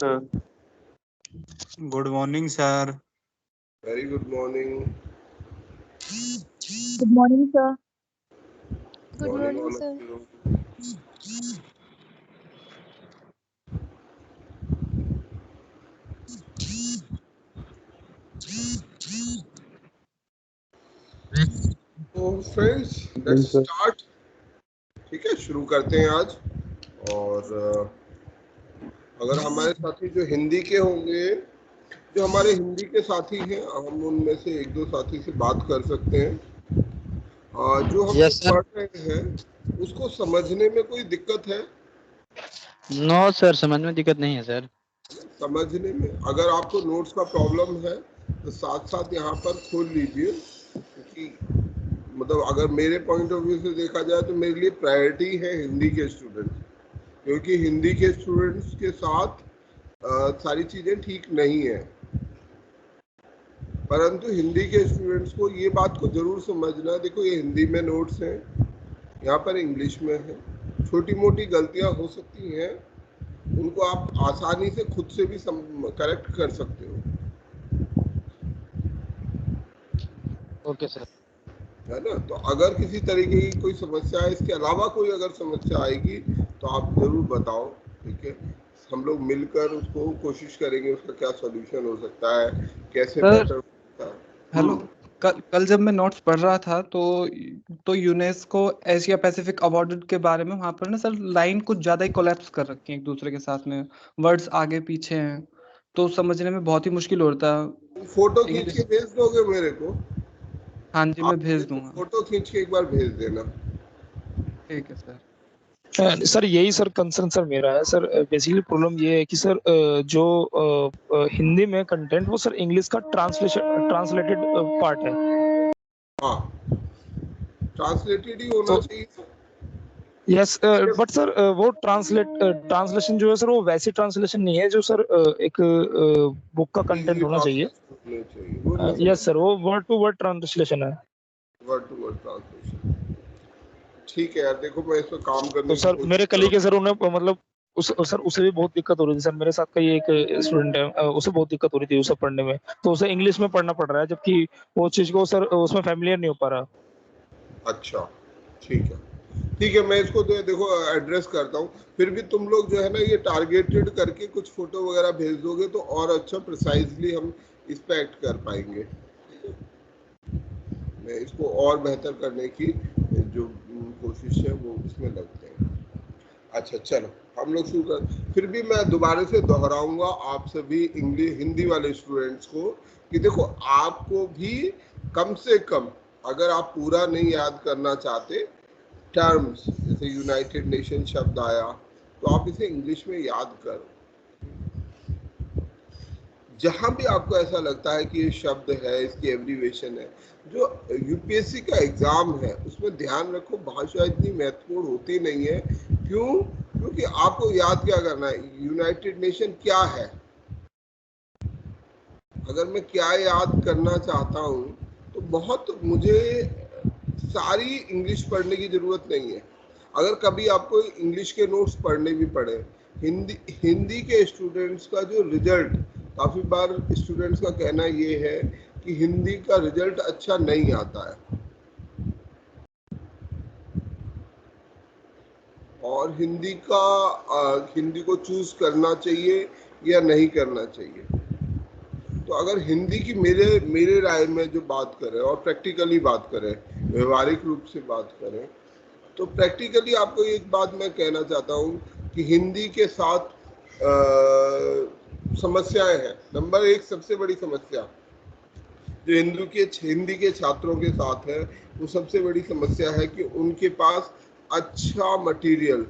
sir. Good morning, sir. Very good morning. Good morning, sir. Good morning, all sir. of you. तो friends, let's start. ठीक है, शुरू करते हैं आज। और अगर हमारे साथी जो हिंदी के होंगे, जो हमारे हिंदी के साथी हैं, हम उनमें से एक दो साथी से बात कर सकते हैं। जो हम पढ़ रहे हैं उसको समझने में कोई दिक्कत है? नो सर, समझ में दिक्कत नहीं है सर। समझने में अगर आपको नोट्स का प्रॉब्लम है तो साथ साथ यहाँ पर खोल लीजिए, क्योंकि मतलब अगर मेरे पॉइंट ऑफ व्यू से देखा जाए तो मेरे लिए प्रायोरिटी है हिंदी के स्टूडेंट, क्योंकि हिंदी के स्टूडेंट्स के साथ सारी चीज़ें ठीक नहीं है। परंतु हिंदी के स्टूडेंट्स को ये बात को जरूर समझना है। देखो, ये हिंदी में नोट्स हैं, यहाँ पर इंग्लिश में है। छोटी मोटी गलतियाँ हो सकती हैं, उनको आप आसानी से खुद से भी करेक्ट कर सकते हो। Okay sir. है ना? तो अगर किसी तरीके की कोई समस्या है, इसके अलावा कोई अगर समस्या आएगी तो आप जरूर बताओ। ठीक है, हम लोग मिलकर उसको कोशिश करेंगे, उसका क्या सॉल्यूशन हो सकता है, कैसे बेटर हो सकता है। हेलो, कल जब मैं नोट्स पढ़ रहा था तो यूनेस्को एशिया पैसिफिक अवार्ड के बारे में वहाँ पर ना सर लाइन कुछ ज़्यादा ही कोलैप्स कर रखी है एक दूसरे के साथ में, वर्ड्स आगे पीछे हैं, तो समझने में बहुत ही मुश्किल होता है। फोटो खींच के भेज दोगे मेरे को? हाँ जी, मैं भेज दूंगा। फोटो खींच के एक बार भेज देना। ठीक है सर। सर यही सर कंसर्न सर मेरा है सर। बेसिकली प्रॉब्लम ये है कि सर जो हिंदी में कंटेंट वो सर इंग्लिश का ट्रांसलेटेड पार्ट है। हाँ, ट्रांसलेटेड ही होना चाहिए। यस, बट सर वो ट्रांसलेशन जो है सर वो वैसी ट्रांसलेशन नहीं है जो सर एक बुक का कंटेंट होना चाहिए। यस सर, वो वर्ड टू वर्ड ट्रांसलेशन है। Word to word translation. ठीक है यार, देखो मैं इस पर काम करने तो सर मेरे कलीग है सर, उन्हें मतलब उसे भी बहुत दिक्कत हो रही थी सर। मेरे साथ का ये एक स्टूडेंट है, उसे बहुत दिक्कत हो रही थी उसे पढ़ने में, तो उसे इंग्लिश में पढ़ना पड़ रहा है, जबकि वो चीज को सर उसमें फैमिलियर नहीं हो पा रहा। अच्छा, ठीक है, मैं इसको देखो एड्रेस करता हूँ। फिर भी तुम लोग जो है ना, ये टारगेटेड करके कुछ फोटो वगैरह भेज दोगे तो और अच्छा प्रिसाइजली हम इस पे एक्ट कर पाएंगे। मैं इसको और बेहतर करने की जो कोशिश है वो इसमें लगते हैं। अच्छा चलो, हम लोग शुरू कर। फिर भी मैं दोबारा से दोहराऊंगा आप सभी इंग्लिश हिंदी वाले स्टूडेंट्स को कि देखो, आपको भी कम से कम, अगर आप पूरा नहीं याद करना चाहते, टर्म्स जैसे यूनाइटेड नेशन शब्द आया तो आप इसे इंग्लिश में याद करो। जहां भी आपको ऐसा लगता है कि ये शब्द है, इसकी एब्रीवेशन है, जो यूपीएससी का एग्जाम है उसमें ध्यान रखो, भाषा इतनी महत्वपूर्ण होती नहीं है। क्यों? क्योंकि आपको याद क्या करना है, यूनाइटेड नेशन क्या है। अगर मैं क्या याद करना चाहता हूँ तो बहुत मुझे सारी इंग्लिश पढ़ने की जरूरत नहीं है। अगर कभी आपको इंग्लिश के नोट्स पढ़ने भी पड़े, हिंदी के स्टूडेंट्स का जो रिजल्ट, काफ़ी बार स्टूडेंट्स का कहना ये है कि हिंदी का रिजल्ट अच्छा नहीं आता है, और हिंदी को चूज करना चाहिए या नहीं करना चाहिए। तो अगर हिंदी की मेरे राय में जो बात करें और प्रैक्टिकली बात करें, व्यवहारिक रूप से बात करें, तो प्रैक्टिकली आपको एक बात मैं कहना चाहता हूँ कि हिंदी के साथ समस्याएं हैं। नंबर एक, सबसे बड़ी समस्या जो हिंदी के छात्रों के साथ है, वो सबसे बड़ी समस्या है कि उनके पास अच्छा मटेरियल,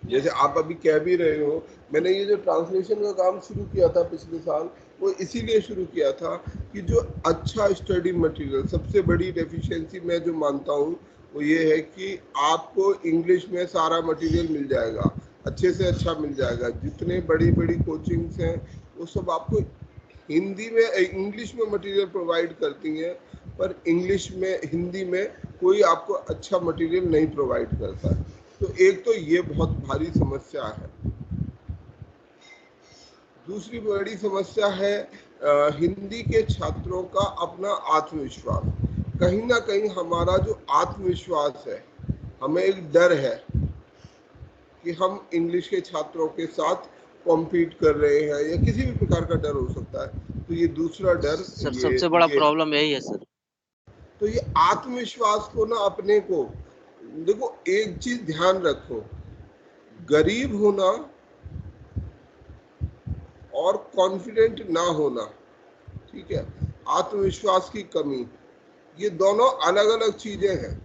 जैसे आप अभी कह भी रहे हो, मैंने ये जो ट्रांसलेशन का काम शुरू किया था पिछले साल, वो इसीलिए शुरू किया था कि जो अच्छा स्टडी मटेरियल, सबसे बड़ी डेफिशिएंसी मैं जो मानता हूँ वो ये है कि आपको इंग्लिश में सारा मटेरियल मिल जाएगा, अच्छे से अच्छा मिल जाएगा। जितने बड़ी बड़ी कोचिंग्स हैं वो सब आपको इंग्लिश में मटेरियल प्रोवाइड करती हैं, पर हिंदी में कोई आपको अच्छा मटेरियल नहीं प्रोवाइड करता है। तो एक तो ये बहुत भारी समस्या है। दूसरी बड़ी समस्या है हिंदी के छात्रों का अपना आत्मविश्वास। कहीं ना कहीं हमारा जो आत्मविश्वास है, हमें एक डर है कि हम इंग्लिश के छात्रों के साथ कॉम्पीट कर रहे हैं, या किसी भी प्रकार का डर हो सकता है। तो ये दूसरा डर, सर ये सबसे बड़ा प्रॉब्लम यही है सर। तो ये आत्मविश्वास को ना अपने को, देखो एक चीज ध्यान रखो, गरीब होना और कॉन्फिडेंट ना होना, ठीक है, आत्मविश्वास की कमी, ये दोनों अलग अलग चीजें हैं।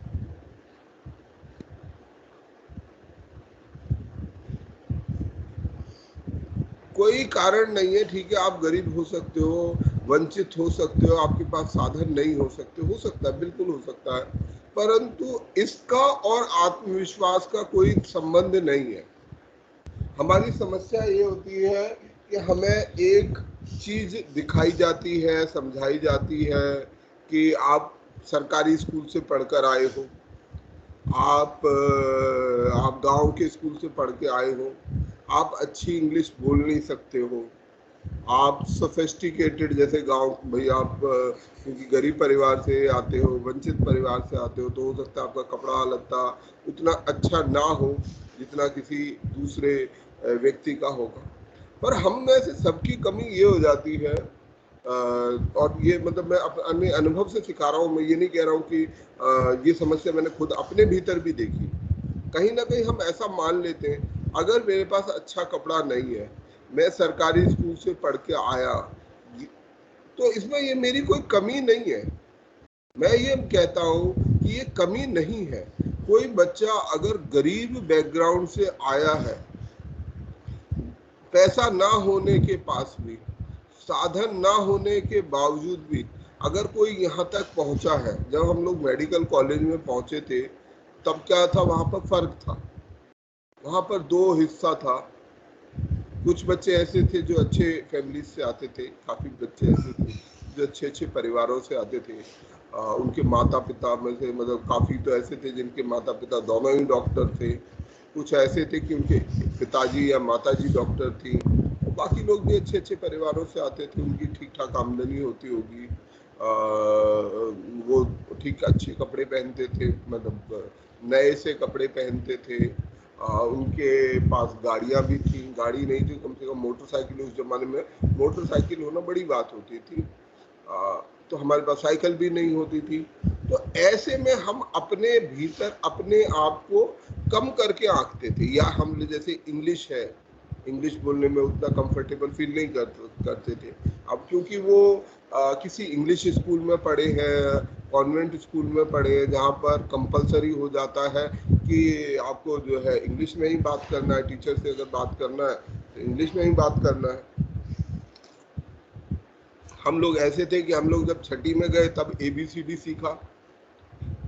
कोई कारण नहीं है, ठीक है, आप गरीब हो सकते हो, वंचित हो सकते हो, आपके पास साधन नहीं हो सकता है, बिल्कुल हो सकता है, परंतु इसका और आत्मविश्वास का कोई संबंध नहीं है। हमारी समस्या ये होती है कि हमें एक चीज दिखाई जाती है, समझाई जाती है कि आप सरकारी स्कूल से पढ़कर आए हो, आप गांव के स्कूल से पढ़ के आए हो, आप अच्छी इंग्लिश बोल नहीं सकते हो, आप सोफिस्टिकेटेड, जैसे गांव भाई आप क्योंकि गरीब परिवार से आते हो, वंचित परिवार से आते हो, तो हो सकता है आपका कपड़ा लत्ता उतना अच्छा ना हो जितना किसी दूसरे व्यक्ति का होगा। पर हम में से सबकी कमी ये हो जाती है, और ये मतलब मैं अपने अनुभव से सिखा रहा हूँ, मैं ये नहीं कह रहा हूँ कि ये समस्या मैंने खुद अपने भीतर भी देखी। कहीं ना कहीं हम ऐसा मान लेते हैं, अगर मेरे पास अच्छा कपड़ा नहीं है, मैं सरकारी स्कूल से पढ़ के आया, तो इसमें ये मेरी कोई कमी नहीं है। मैं ये कहता हूँ कि ये कमी नहीं है। कोई बच्चा अगर गरीब बैकग्राउंड से आया है, पैसा ना होने के पास भी, साधन ना होने के बावजूद भी अगर कोई यहाँ तक पहुंचा है, जब हम लोग मेडिकल कॉलेज में पहुंचे थे तब क्या था, वहां पर फर्क था, वहां पर दो हिस्सा था। कुछ बच्चे ऐसे थे जो अच्छे फैमिली से आते थे, काफी बच्चे ऐसे थे जो अच्छे अच्छे परिवारों से आते थे, उनके माता पिता में से मतलब काफी तो ऐसे थे जिनके माता पिता दोनों ही डॉक्टर थे, कुछ ऐसे थे कि उनके पिताजी या माताजी डॉक्टर थी, और बाकी लोग भी अच्छे अच्छे परिवारों से आते थे, उनकी ठीक ठाक आमदनी होती होगी, वो ठीक अच्छे कपड़े पहनते थे, मतलब नए से कपड़े पहनते थे, उनके पास गाड़ियां भी थी, गाड़ी नहीं थी कम से कम मोटरसाइकिल, उस जमाने में मोटरसाइकिल होना बड़ी बात होती थी, तो हमारे पास साइकिल भी नहीं होती थी। तो ऐसे में हम अपने भीतर अपने आप को कम करके आंकते थे, या हम जैसे इंग्लिश है, इंग्लिश बोलने में उतना कंफर्टेबल फील नहीं करते थे। अब क्योंकि वो किसी इंग्लिश स्कूल में पढ़े हैं, कॉन्वेंट स्कूल में पढ़े हैं, जहाँ पर कंपलसरी हो जाता है कि आपको जो है इंग्लिश में ही बात करना है, टीचर से अगर बात करना है तो इंग्लिश में ही बात करना है। हम लोग ऐसे थे कि हम लोग जब छठी में गए तब ABCD सीखा,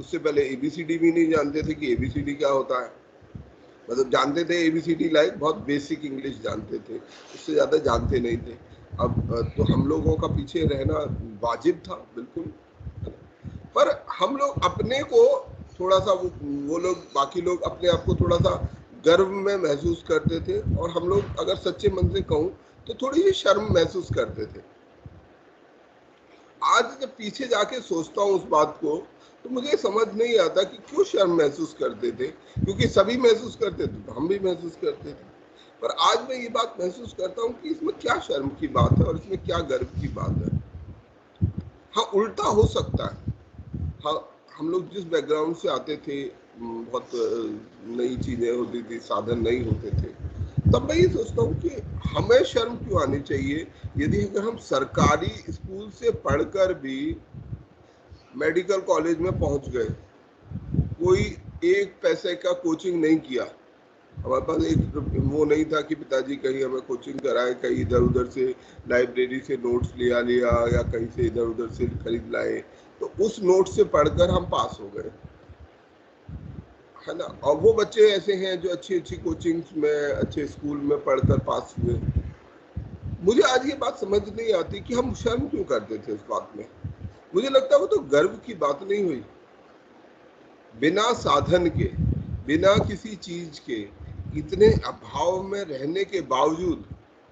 उससे पहले ABCD भी नहीं जानते थे कि ABCD क्या होता है, मतलब जानते थे ABCD लाइक बहुत बेसिक इंग्लिश जानते थे, उससे ज़्यादा जानते नहीं थे। अब तो हम लोगों का पीछे रहना वाजिब था बिल्कुल, पर हम लोग अपने को थोड़ा सा वो लोग बाकी लोग अपने आप को थोड़ा सा गर्व में महसूस करते थे, और हम लोग अगर सच्चे मन से कहूँ तो थोड़ी सी शर्म महसूस करते थे। आज जब पीछे जाके सोचता हूँ उस बात को, तो मुझे समझ नहीं आता कि क्यों शर्म महसूस करते थे, क्योंकि सभी महसूस करते थे तो हम भी महसूस करते थे। पर आज मैं ये बात महसूस करता हूँ कि इसमें क्या शर्म की बात है और इसमें क्या गर्व की बात है। हाँ, उल्टा हो सकता है। हाँ, हम लोग जिस बैकग्राउंड से आते थे, बहुत नई चीजें होती थी, साधन नहीं होते थे, तब मैं ये सोचता हूँ कि हमें शर्म क्यों आनी चाहिए यदि अगर हम सरकारी स्कूल से पढ़कर भी मेडिकल कॉलेज में पहुंच गए, कोई एक पैसे का कोचिंग नहीं किया, हमारे पास एक वो नहीं था कि पिताजी कहीं हमें कोचिंग कराए, कहीं इधर उधर से लाइब्रेरी से नोट्स लिया या कहीं से इधर उधर से खरीद लाए, तो उस नोट से पढ़कर हम पास हो गए, है ना। और वो बच्चे ऐसे हैं जो अच्छी अच्छी कोचिंग्स में, अच्छे स्कूल में पढ़कर पास हुए। मुझे आज ये बात समझ नहीं आती कि हम शर्म क्यों करते थे इस बात में। मुझे लगता है वो तो गर्व की बात नहीं हुई। बिना साधन के, बिना किसी चीज के, इतने अभाव में रहने के बावजूद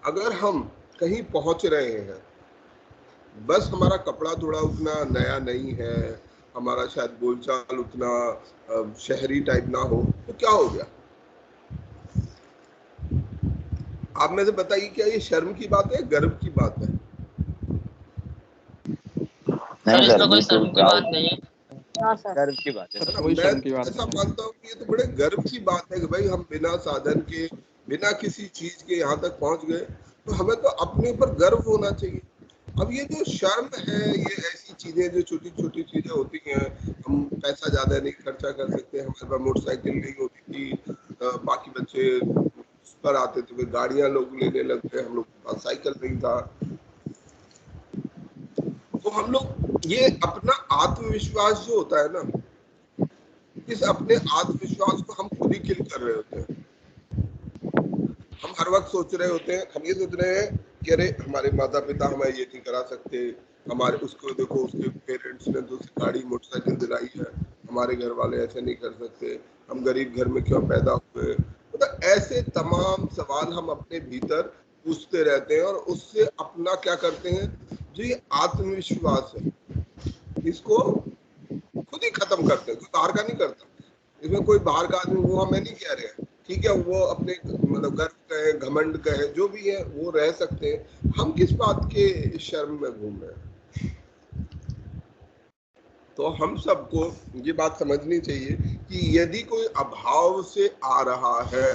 अगर हम कहीं पहुंच रहे हैं, बस हमारा कपड़ा थोड़ा उतना नया नहीं है, हमारा शायद बोलचाल उतना शहरी टाइप ना हो, तो क्या हो गया? आप में से बताइए, क्या ये शर्म की बात है, गर्व की बात है? नहीं सर, कोई शर्म की बात नहीं है। गर्व की बात है। कोई मैं शर्म की बात ऐसा नहीं है। मानता हूँ कि ये तो बड़े गर्व की बात है कि भाई हम बिना साधन के, बिना किसी चीज के यहाँ तक पहुंच गए, तो हमें तो अपने ऊपर गर्व होना चाहिए। अब ये जो शर्म है, ये ऐसी चीजें जो छोटी छोटी चीजें होती हैं, हम पैसा ज्यादा नहीं खर्चा कर सकते, हमारे पास मोटरसाइकिल नहीं होती थी, बाकी बच्चे उस पर आते थे, फिर गाड़ियां लोग लेने लगते, हम लोग के पास साइकिल नहीं था, तो हम लोग ये अपना आत्मविश्वास जो होता है ना, इस अपने आत्मविश्वास को हम खुद ही किल कर रहे होते हैं। हम हर वक्त सोच रहे होते हैं, हम ये सोच रहे हैं कि अरे हमारे माता पिता हमें ये नहीं करा सकते, हमारे उसको देखो, उसके पेरेंट्स ने तो गाड़ी मोटरसाइकिल दिलाई है, हमारे घर वाले ऐसे नहीं कर सकते, हम गरीब घर में क्यों पैदा हुए। मतलब ऐसे तमाम सवाल हम अपने भीतर पूछते रहते हैं, और उससे अपना क्या करते हैं, जो ये आत्मविश्वास है, इसको खुद ही खत्म करते हैं। कोई बाहर का नहीं करता, इसमें कोई बाहर का आदमी, वो हमें नहीं कह रहे हैं, ठीक है, वो अपने मतलब गर्व कहे, घमंड कहे, जो भी है वो रह सकते हैं, हम किस बात के शर्म में घूम रहे हैं। तो हम सबको ये बात समझनी चाहिए कि यदि कोई अभाव से आ रहा है,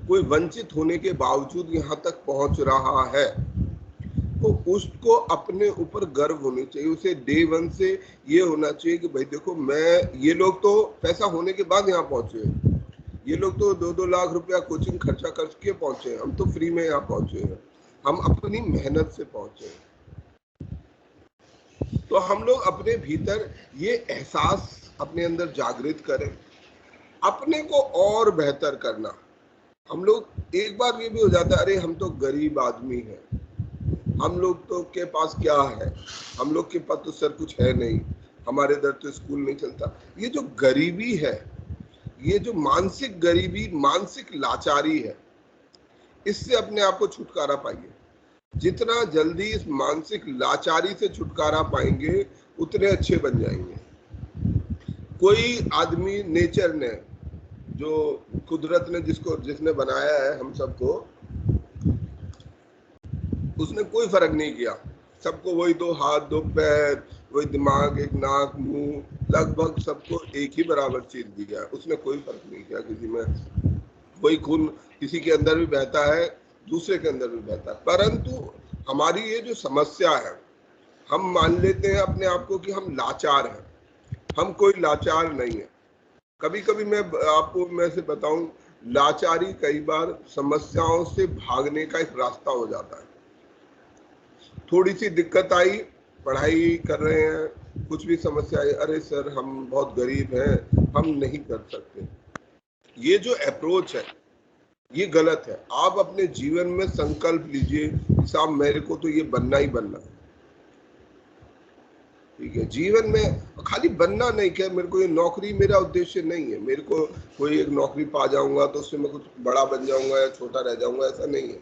कोई वंचित होने के बावजूद यहाँ तक पहुंच रहा है, तो उसको अपने ऊपर गर्व होनी चाहिए। उसे डे वन से ये होना चाहिए कि भाई देखो, मैं, ये लोग तो पैसा होने के बाद यहाँ पहुंचे हैं, ये लोग तो 2-2 लाख रुपया कोचिंग खर्चा करके पहुंचे हैं, हम तो फ्री में यहाँ पहुंचे हैं, हम अपनी मेहनत से पहुंचे हैं। तो हम लोग अपने भीतर ये एहसास अपने अंदर जागृत करें, अपने को और बेहतर करना। हम लोग एक बार ये भी हो जाता है, अरे हम तो गरीब आदमी हैं, हम लोग तो के पास क्या है, हम लोग के पास तो सर कुछ है नहीं, हमारे इधर तो स्कूल नहीं चलता। ये जो गरीबी है, ये जो मानसिक गरीबी, मानसिक लाचारी है, इससे अपने आप को छुटकारा पाइए। जितना जल्दी इस मानसिक लाचारी से छुटकारा पाएंगे, उतने अच्छे बन जाएंगे। कोई आदमी, नेचर ने, जो कुदरत ने जिसने बनाया है हम सबको, उसने कोई फर्क नहीं किया, सबको वही 2 हाथ 2 पैर, वही दिमाग, एक नाक मुंह, लगभग सबको एक ही बराबर चीज दिया। उसने कोई फर्क नहीं किया किसी में। वही खून किसी के अंदर भी बहता है, दूसरे के अंदर भी बहता है। परंतु हमारी ये जो समस्या है, हम मान लेते हैं अपने आप को कि हम लाचार हैं। हम कोई लाचार नहीं है। कभी कभी मैं आपको मैं से बताऊं, लाचारी कई बार समस्याओं से भागने का एक रास्ता हो जाता है। थोड़ी सी दिक्कत आई, पढ़ाई कर रहे हैं, कुछ भी समस्या आई, अरे सर हम बहुत गरीब हैं, हम नहीं कर सकते। ये जो अप्रोच है, ये गलत है। आप अपने जीवन में संकल्प लीजिए, साहब मेरे को तो ये बनना ही बनना है, ठीक है। जीवन में खाली बनना नहीं, क्या मेरे को ये नौकरी मेरा उद्देश्य नहीं है, मेरे को कोई एक नौकरी पा जाऊंगा तो उससे मैं कुछ बड़ा बन जाऊंगा या छोटा रह जाऊंगा, ऐसा नहीं है।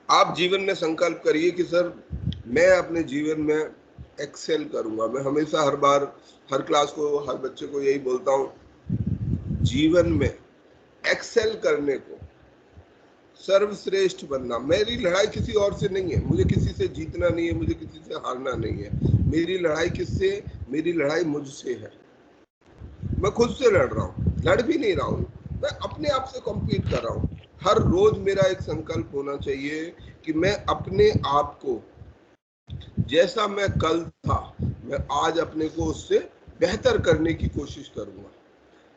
आप जीवन में संकल्प करिए कि सर मैं अपने जीवन में एक्सेल करूंगा। मैं हमेशा हर बार हर क्लास को, हर बच्चे को यही बोलता हूँ, जीवन में एक्सेल करने को, सर्वश्रेष्ठ बनना। मेरी लड़ाई किसी और से नहीं है, मुझे किसी से जीतना नहीं है, मुझे किसी से हारना नहीं है। मेरी लड़ाई किससे? मेरी लड़ाई मुझसे है। मैं खुद से लड़ रहा हूँ, लड़ भी नहीं रहा हूँ, मैं अपने आप से कॉम्पीट कर रहा हूँ। हर रोज मेरा एक संकल्प होना चाहिए कि मैं अपने आप को, जैसा मैं कल था, मैं आज अपने को उससे बेहतर करने की कोशिश करूंगा।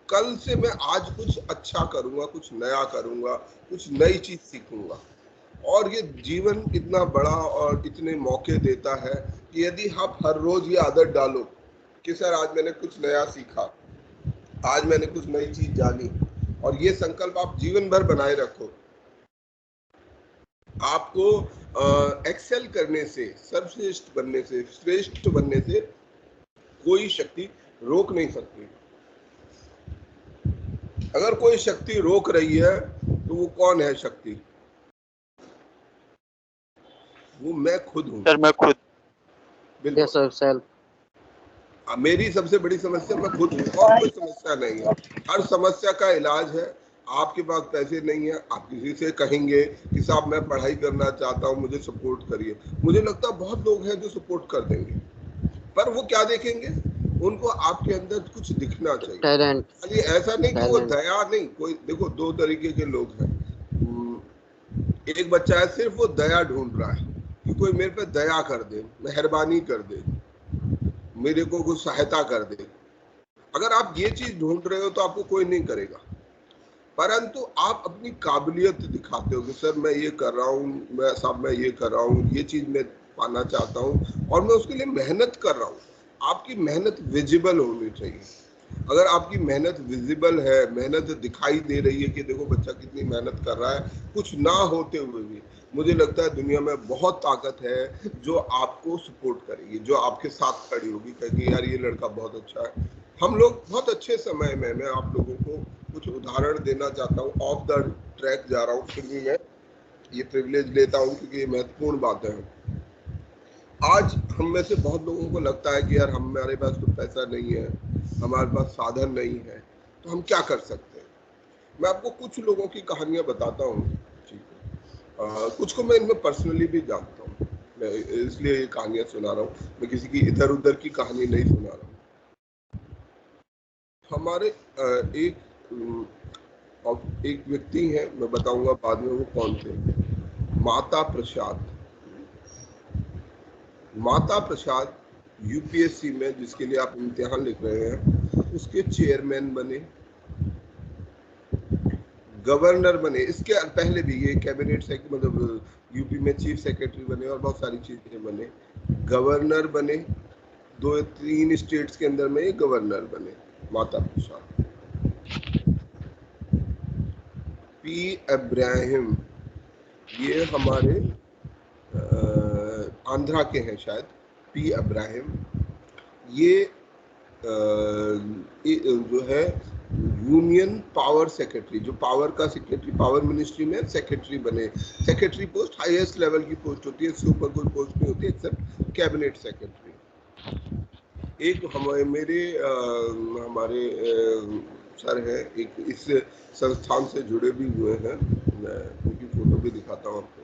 कल से मैं आज कुछ अच्छा करूंगा, कुछ नया करूंगा, कुछ नई चीज सीखूंगा। और ये जीवन इतना बड़ा और इतने मौके देता है कि यदि आप हर रोज ये आदत डालो कि सर आज मैंने कुछ नया सीखा, आज मैंने कुछ नई चीज जानी, और ये संकल्प आप जीवन भर बनाए रखो, आपको एक्सेल करने से, सर्वश्रेष्ठ बनने से, श्रेष्ठ बनने से कोई शक्ति रोक नहीं सकती। अगर कोई शक्ति रोक रही है तो वो कौन है शक्ति? वो मैं खुद हूँ। सर मैं खुद। बिल्कुल यस सर सेल्फ। मेरी सबसे बड़ी समस्या मैं खुद हूँ और कोई समस्या नहीं है। हर समस्या का इलाज है। आपके पास पैसे नहीं है, आप किसी से कहेंगे कि साहब मैं पढ़ाई करना चाहता हूँ, मुझे सपोर्ट करिए। मुझे लगता है बहुत लोग हैं जो सपोर्ट कर देंगे, पर वो क्या देखेंगे? उनको आपके अंदर कुछ दिखना चाहिए। टैलेंट। खाली ऐसा नहीं कि वो दया नहीं। कोई देखो, दो तरीके के लोग हैं। एक बच्चा है सिर्फ वो दया ढूंढ रहा है कि कोई मेरे पे दया कर दे, मेहरबानी कर दे, मेरे को कुछ सहायता कर दे। अगर आप ये चीज ढूंढ रहे हो तो आपको कोई नहीं करेगा, परंतु आप अपनी काबिलियत दिखाते हो कि सर मैं ये कर रहा हूँ, मैं साहब मैं ये कर रहा हूँ, ये चीज मैं पाना चाहता हूँ और मैं उसके लिए मेहनत कर रहा हूँ। आपकी मेहनत विजिबल होनी चाहिए। अगर आपकी मेहनत विजिबल है, मेहनत दिखाई दे रही है कि देखो बच्चा कितनी मेहनत कर रहा है, कुछ ना होते हुए भी, मुझे लगता है दुनिया में बहुत ताकत है जो आपको सपोर्ट करेगी, जो आपके साथ खड़ी होगी, कहेगी यार ये लड़का बहुत अच्छा है। हम लोग बहुत अच्छे समय में, मैं आप लोगों को कुछ उदाहरण देना चाहता हूँ। ऑफ द ट्रैक जा रहा हूँ, फिर भी मैं ये प्रिविलेज लेता हूँ क्योंकि ये महत्वपूर्ण बातें हैं। आज हम में से बहुत लोगों को लगता है कि यार हमारे पास तो पैसा नहीं है, हमारे पास साधन नहीं है, तो हम क्या कर सकते हैं। मैं आपको कुछ लोगों की कहानियां बताता हूँ, ठीक है। कुछ को मैं इनमें पर्सनली भी जानता हूँ, मैं इसलिए ये कहानियां सुना रहा हूँ। मैं किसी की इधर उधर की कहानी नहीं सुना रहा हूँ। हमारे एक व्यक्ति हैं, मैं बताऊंगा बाद में वो कौन थे। माता प्रसाद। माता प्रसाद यूपीएससी में, जिसके लिए आप इम्तिहान लिख रहे हैं, उसके चेयरमैन बने, गवर्नर बने। इसके पहले भी ये कैबिनेट सेक्रेटरी, मतलब यूपी में चीफ सेक्रेटरी बने और बहुत सारी चीजें बने। गवर्नर बने, 2-3 स्टेट्स के अंदर में ये गवर्नर बने माता प्रसाद। पी इब्राहिम, ये हमारे आंध्रा के हैं शायद। पी इब्राहिम ये जो है यूनियन पावर सेक्रेटरी, जो पावर का सेक्रेटरी, पावर मिनिस्ट्री में सेक्रेटरी बने। सेक्रेटरी पोस्ट हाईएस्ट लेवल की पोस्ट होती है, इससे ऊपर कोई पोस्ट नहीं होती एक्सेप्ट कैबिनेट सेक्रेटरी। एक हमारे सर हैं, एक इस संस्थान से जुड़े भी हुए हैं, मैं उनकी फोटो भी दिखाता हूँ आपको।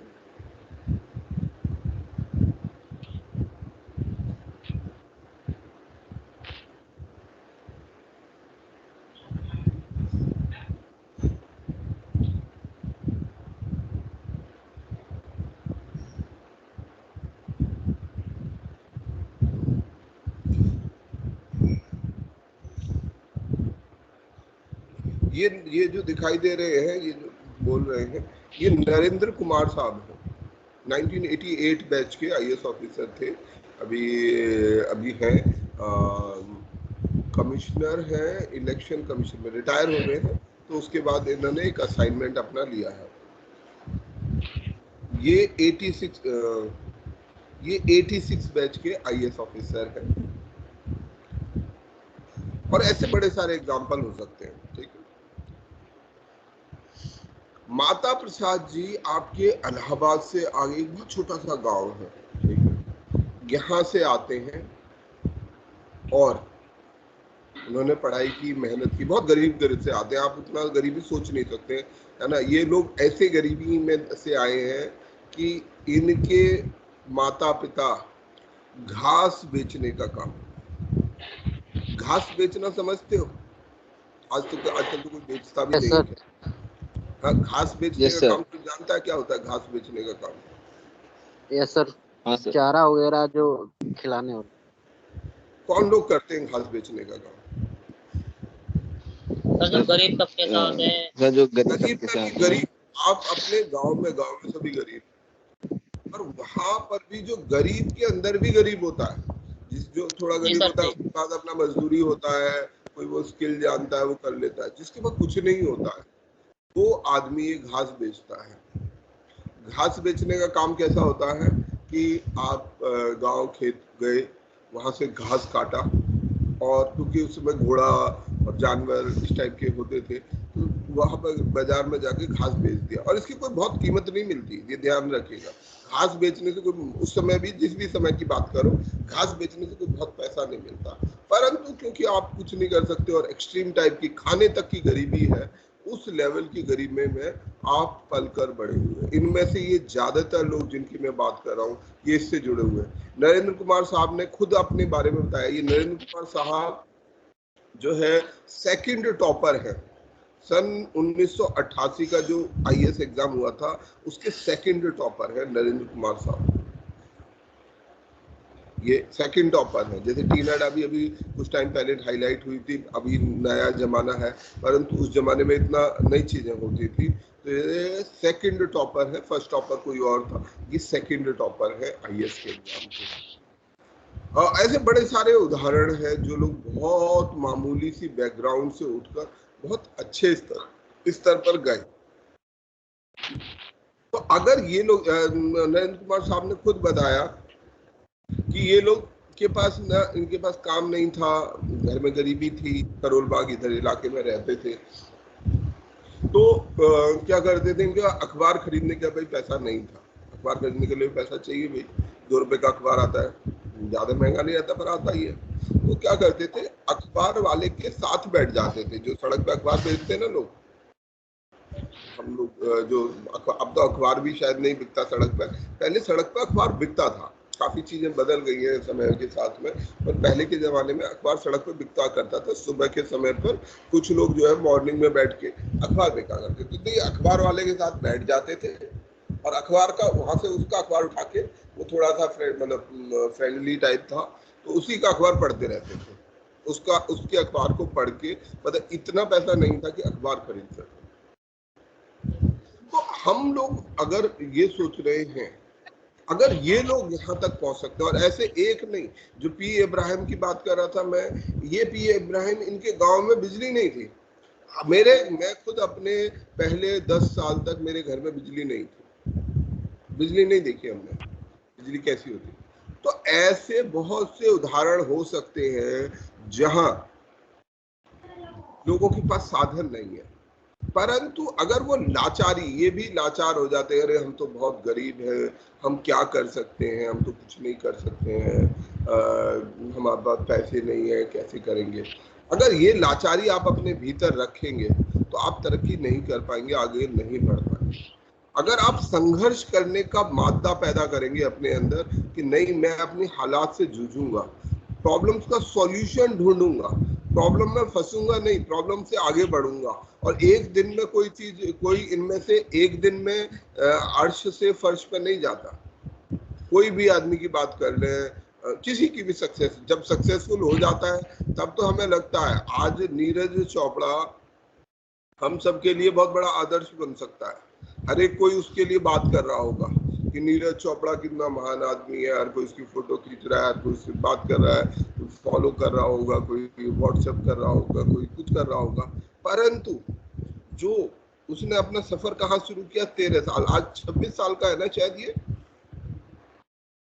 ये जो दिखाई दे रहे हैं, ये जो बोल रहे हैं, ये नरेंद्र कुमार साहब हैं। 1988 बैच के आईएएस ऑफिसर थे, अभी हैं कमिश्नर हैं इलेक्शन कमीशन में, रिटायर हो गए हैं। तो उसके बाद इन्होंने एक असाइनमेंट अपना लिया है। ये 86 बैच के आईएएस ऑफिसर हैं और ऐसे बड़े सारे एग्जाम्पल हो सकते हैं, ठीक है। माता प्रसाद जी आपके इलाहाबाद से आगे एक बहुत छोटा सा गांव है, ठीक है। यहाँ से आते हैं और उन्होंने पढ़ाई की, मेहनत की, बहुत गरीब घर से आते हैं। आप उतना गरीबी सोच नहीं सकते, है ना। ये लोग ऐसे गरीबी में से आए हैं कि इनके माता पिता घास बेचने का काम, घास बेचना समझते हो? आजकल तो कोई बेचता भी नहीं है। हाँ, घास बेचने का काम तो जानता है क्या होता है? घास बेचने का काम, यस सर। हाँ सर। चारा वगैरह जो खिलाने होते। कौन लोग करते हैं घास बेचने का काम? जो गरीब तबके का होते हैं, जो गरीब। आप अपने गांव में सभी गरीब, पर वहां पर भी जो गरीब के अंदर भी गरीब होता है, जो थोड़ा गरीब होता है, उसके बाद अपना मजदूरी होता है, कोई वो स्किल जानता है वो कर लेता है। जिसके पास कुछ नहीं होता है वो आदमी ये घास बेचता है। घास बेचने का काम कैसा होता है कि आप गांव खेत गए, वहां से घास काटा, और क्योंकि उसमें घोड़ा और जानवर इस टाइप के होते थे, तो वहां पर बाजार में जाके घास बेच दिया, और इसकी कोई बहुत कीमत नहीं मिलती, ये ध्यान रखिएगा। घास बेचने से कोई, उस समय भी, जिस भी समय की बात करो, घास बेचने से कोई बहुत पैसा नहीं मिलता, परंतु क्योंकि आप कुछ नहीं कर सकते और एक्सट्रीम टाइप की खाने तक की गरीबी है, उस लेवल की गरीबी में आप पलकर बड़े हुए। इनमें से ये ज्यादातर लोग जिनकी मैं बात कर रहा हूँ, ये इससे जुड़े हुए हैं। नरेंद्र कुमार साहब ने खुद अपने बारे में बताया, ये नरेंद्र कुमार साहब जो है सेकंड टॉपर है। सन 1988 का जो आईएएस एग्जाम हुआ था, उसके सेकंड टॉपर है नरेंद्र कुमार साहब। ये सेकंड टॉपर है। जैसे टीना डा भी अभी कुछ टाइम पहले हाईलाइट हुई थी, अभी नया जमाना है, परंतु उस जमाने में इतना नई चीजें होती थी। तो ये सेकंड टॉपर है, फर्स्ट टॉपर कोई और था, ये सेकंड टॉपर है आईएएस के एग्जाम के। ऐसे बड़े सारे उदाहरण हैं जो लोग बहुत मामूली सी बैकग्राउंड से उठकर बहुत अच्छे स्तर पर गए। तो अगर ये लोग, नरेंद्र कुमार साहब ने खुद बताया कि ये लोग के पास न, इनके पास काम नहीं था, घर में गरीबी थी, करोल बाग इधर इलाके में रहते थे, तो क्या करते थे, इनके अखबार खरीदने का भाई पैसा नहीं था। अखबार खरीदने के लिए पैसा चाहिए भाई, 2 रुपए का अखबार आता है, ज्यादा महंगा नहीं आता पर आता ही है। तो क्या करते थे, अखबार वाले के साथ बैठ जाते थे, जो सड़क पे अखबार बेचते ना लोग, हम लोग जो, अब तो अखबार भी शायद नहीं बिकता सड़क पर, पहले सड़क पर अखबार बिकता था। काफी चीजें बदल गई है समय के साथ में, पर पहले के जमाने में अखबार सड़क पर बिकता करता था। सुबह के समय पर कुछ लोग जो है मॉर्निंग में बैठ के अखबार बिका करते थे, तो ये अखबार वाले के साथ बैठ जाते थे और अखबार का, वहां से उसका अखबार उठा के, वो थोड़ा सा मतलब फ्रेंडली टाइप था, तो उसी का अखबार पढ़ते रहते थे। उसके अखबार को पढ़ के, मतलब इतना पैसा नहीं था कि अखबार खरीद सके। तो हम लोग अगर ये सोच रहे हैं, अगर ये लोग यहाँ तक पहुंच सकते हैं, और ऐसे एक नहीं, जो पी इब्राहिम की बात कर रहा था मैं, ये पी इब्राहिम, इनके गांव में बिजली नहीं थी। मैं खुद अपने पहले 10 साल तक मेरे घर में बिजली नहीं थी, बिजली नहीं देखी हमने, बिजली कैसी होती। तो ऐसे बहुत से उदाहरण हो सकते हैं जहां लोगों के पास साधन नहीं है, परंतु अगर वो लाचारी, ये भी लाचार हो जाते हैं, अरे हम तो बहुत गरीब हैं, हम क्या कर सकते हैं, हम तो कुछ नहीं कर सकते हैं, हमारे पास पैसे नहीं है, कैसे करेंगे। अगर ये लाचारी आप अपने भीतर रखेंगे तो आप तरक्की नहीं कर पाएंगे, आगे नहीं बढ़ पाएंगे। अगर आप संघर्ष करने का मादा पैदा करेंगे अपने अंदर कि नहीं, मैं अपनी हालात से जूझूंगा, प्रॉब्लम्स का सॉल्यूशन ढूंढूंगा, प्रॉब्लम में फंसूंगा नहीं, प्रॉब्लम से आगे बढ़ूंगा, और एक दिन में कोई चीज, कोई इनमें से एक दिन में अर्श से फर्श पर नहीं जाता। कोई भी आदमी की बात कर ले, किसी की भी सक्सेस, जब सक्सेसफुल हो जाता है तब तो हमें लगता है आज नीरज चोपड़ा हम सब के लिए बहुत बड़ा आदर्श बन सकता है। हर एक कोई उसके लिए बात कर रहा होगा कि नीरज चोपड़ा कितना महान आदमी है, हर कोई उसकी फोटो खींच रहा है, हर कोई उससे बात कर रहा है, कोई फॉलो कर रहा होगा, कोई व्हाट्सएप कर रहा होगा, कोई कुछ कर रहा होगा, परंतु जो उसने अपना सफर कहाँ शुरू किया, 13 साल, आज 26 साल का है ना शायद ये,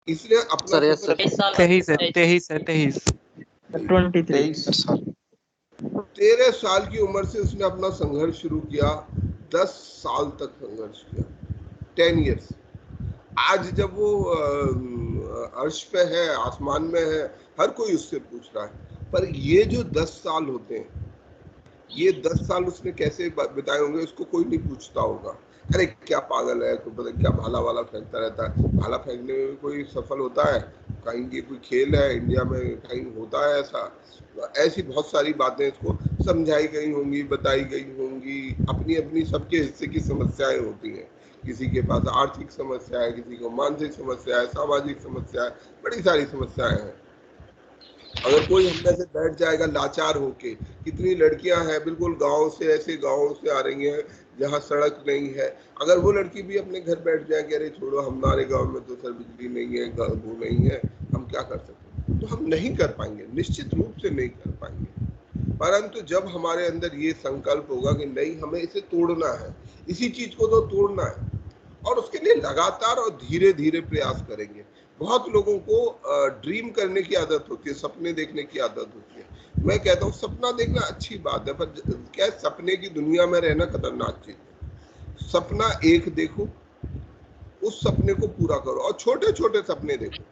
इसलिए अपना 13 साल की उम्र से उसने अपना संघर्ष शुरू किया, 10 साल तक संघर्ष किया, 10 इयर्स। आज जब वो अर्श पे है, आसमान में है, हर कोई उससे पूछ रहा है, पर ये जो 10 साल होते हैं, ये 10 साल उसने कैसे बिताए होंगे, उसको कोई नहीं पूछता होगा। अरे क्या पागल है, कोई पता क्या भाला वाला फेंकता रहता है, भाला फेंकने में कोई सफल होता है कहीं, ये कोई खेल है इंडिया में, कहीं होता है ऐसा। ऐसी बहुत सारी बातें इसको समझाई गई होंगी, बताई गई होंगी, अपनी अपनी सबके हिस्से की समस्याएं होती हैं। किसी के पास आर्थिक समस्या है, किसी को मानसिक समस्या है, सामाजिक समस्या है, बड़ी सारी समस्याएं हैं। अगर कोई हम में से बैठ जाएगा लाचार होके, कितनी लड़कियां हैं बिल्कुल गांव से, ऐसे गांव से आ रही हैं जहां सड़क नहीं है, अगर वो लड़की भी अपने घर बैठ जाए कि अरे छोड़ो, हमारे गांव में तो सर बिजली नहीं है, वो नहीं है, हम क्या कर सकते हैं, तो हम नहीं कर पाएंगे, निश्चित रूप से नहीं कर पाएंगे। परंतु जब हमारे अंदर ये संकल्प होगा कि नहीं, हमें इसे तोड़ना है, इसी चीज को तो तोड़ना है, और उसके लिए लगातार और धीरे धीरे प्रयास करेंगे। बहुत लोगों को ड्रीम करने की आदत होती है, सपने देखने की आदत होती है, मैं कहता हूँ सपना देखना अच्छी बात है, पर क्या सपने की दुनिया में रहना खतरनाक चीज है। सपना एक देखो, उस सपने को पूरा करो, और छोटे छोटे सपने देखो,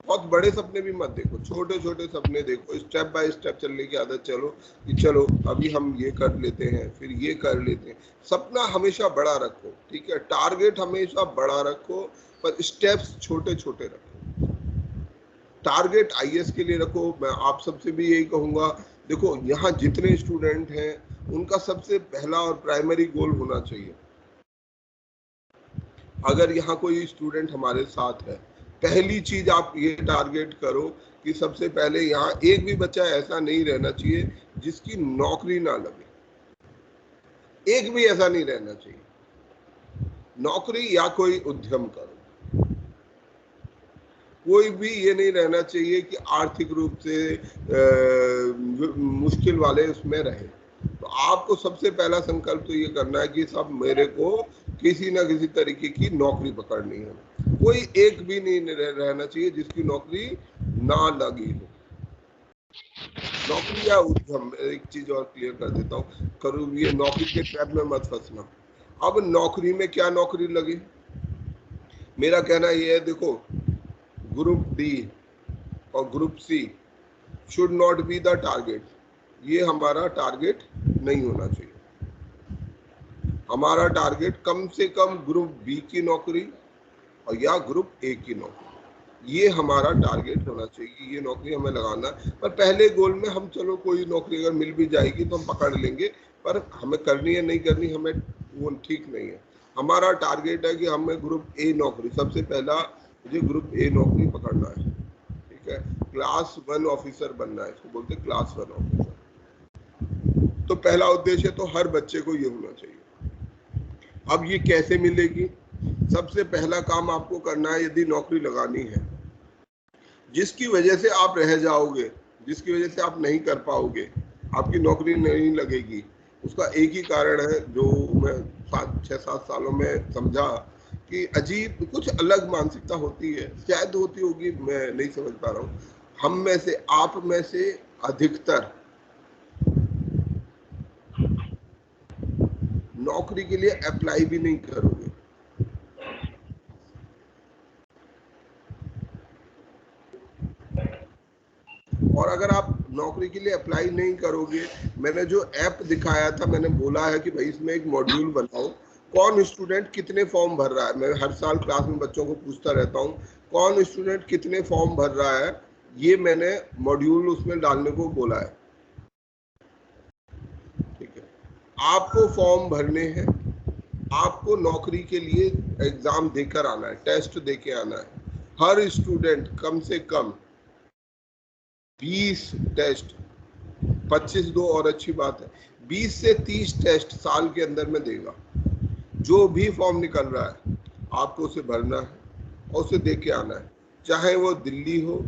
बहुत बड़े सपने भी मत देखो, छोटे छोटे सपने देखो। स्टेप बाय स्टेप चलने की आदत चलो कि चलो अभी हम ये कर लेते हैं, फिर ये कर लेते हैं। सपना हमेशा बड़ा रखो, ठीक है, टारगेट हमेशा बड़ा रखो, पर स्टेप्स छोटे छोटे रखो। टारगेट आईएएस के लिए रखो। मैं आप सबसे भी यही कहूंगा, देखो यहाँ जितने स्टूडेंट हैं उनका सबसे पहला और प्राइमरी गोल होना चाहिए, अगर यहाँ कोई स्टूडेंट हमारे साथ है, पहली चीज आप ये टारगेट करो कि सबसे पहले यहाँ एक भी बच्चा ऐसा नहीं रहना चाहिए जिसकी नौकरी ना लगे। एक भी ऐसा नहीं रहना चाहिए। नौकरी या कोई उद्यम करो। कोई भी ये नहीं रहना चाहिए कि आर्थिक रूप से मुश्किल वाले उसमें रहे। तो आपको सबसे पहला संकल्प तो ये करना है कि सब मेरे को किसी ना किसी तरीके की नौकरी पकड़नी है। कोई एक भी नहीं रहना चाहिए जिसकी नौकरी ना लगी हो। नौकरी या उद्यम, एक चीज और क्लियर कर देता हूँ, करूँ ये नौकरी के ट्रैप में मत फंसना। अब नौकरी में क्या नौकरी लगे, मेरा कहना ये है, देखो ग्रुप डी और group C should not be the target. ये हमारा टारगेट नहीं होना चाहिए। हमारा टारगेट कम से कम ग्रुप बी की नौकरी और या ग्रुप ए की नौकरी, ये हमारा टारगेट होना चाहिए। ये नौकरी हमें लगाना है, पर पहले गोल में हम चलो कोई नौकरी अगर मिल भी जाएगी तो हम पकड़ लेंगे, पर हमें करनी है नहीं करनी हमें वो ठीक नहीं है। हमारा टारगेट है कि हमें ग्रुप ए नौकरी, सबसे पहला मुझे ग्रुप ए नौकरी पकड़ना है, ठीक है, क्लास 1 ऑफिसर बनना है, इसको बोलते हैं क्लास 1 ऑफिसर। तो पहला उद्देश्य तो हर बच्चे को ये होना चाहिए। अब ये कैसे मिलेगी, सबसे पहला काम आपको करना है, यदि नौकरी लगानी है जिसकी वजह से आप रह जाओगे, जिसकी वजह से आप नहीं कर पाओगे, आपकी नौकरी नहीं लगेगी, उसका एक ही कारण है जो मैं 6-7 सालों में समझा कि अजीब कुछ अलग मानसिकता होती है, शायद होती होगी, मैं नहीं समझ पा रहा हूँ। हम में से, आप में से अधिकतर नौकरी के लिए अप्लाई भी नहीं करोगे। और अगर आप नौकरी के लिए अप्लाई नहीं करोगे, मैंने जो ऐप दिखाया था, मैंने बोला है कि भाई इसमें एक मॉड्यूल बनाओ, कौन स्टूडेंट कितने फॉर्म भर रहा है। मैं हर साल क्लास में बच्चों को पूछता रहता हूँ कौन स्टूडेंट कितने फॉर्म भर रहा है, ये मैंने मॉड्यूल उसमें डालने को बोला है, ठीक है। आपको फॉर्म भरने हैं, आपको नौकरी के लिए एग्जाम देकर आना है, टेस्ट देके आना है। हर स्टूडेंट कम से कम 20 टेस्ट, 25 दो और अच्छी बात है, 20 से 30 टेस्ट साल के अंदर में देगा। जो भी फॉर्म निकल रहा है आपको उसे भरना है और उसे दे के आना है, चाहे वो दिल्ली हो,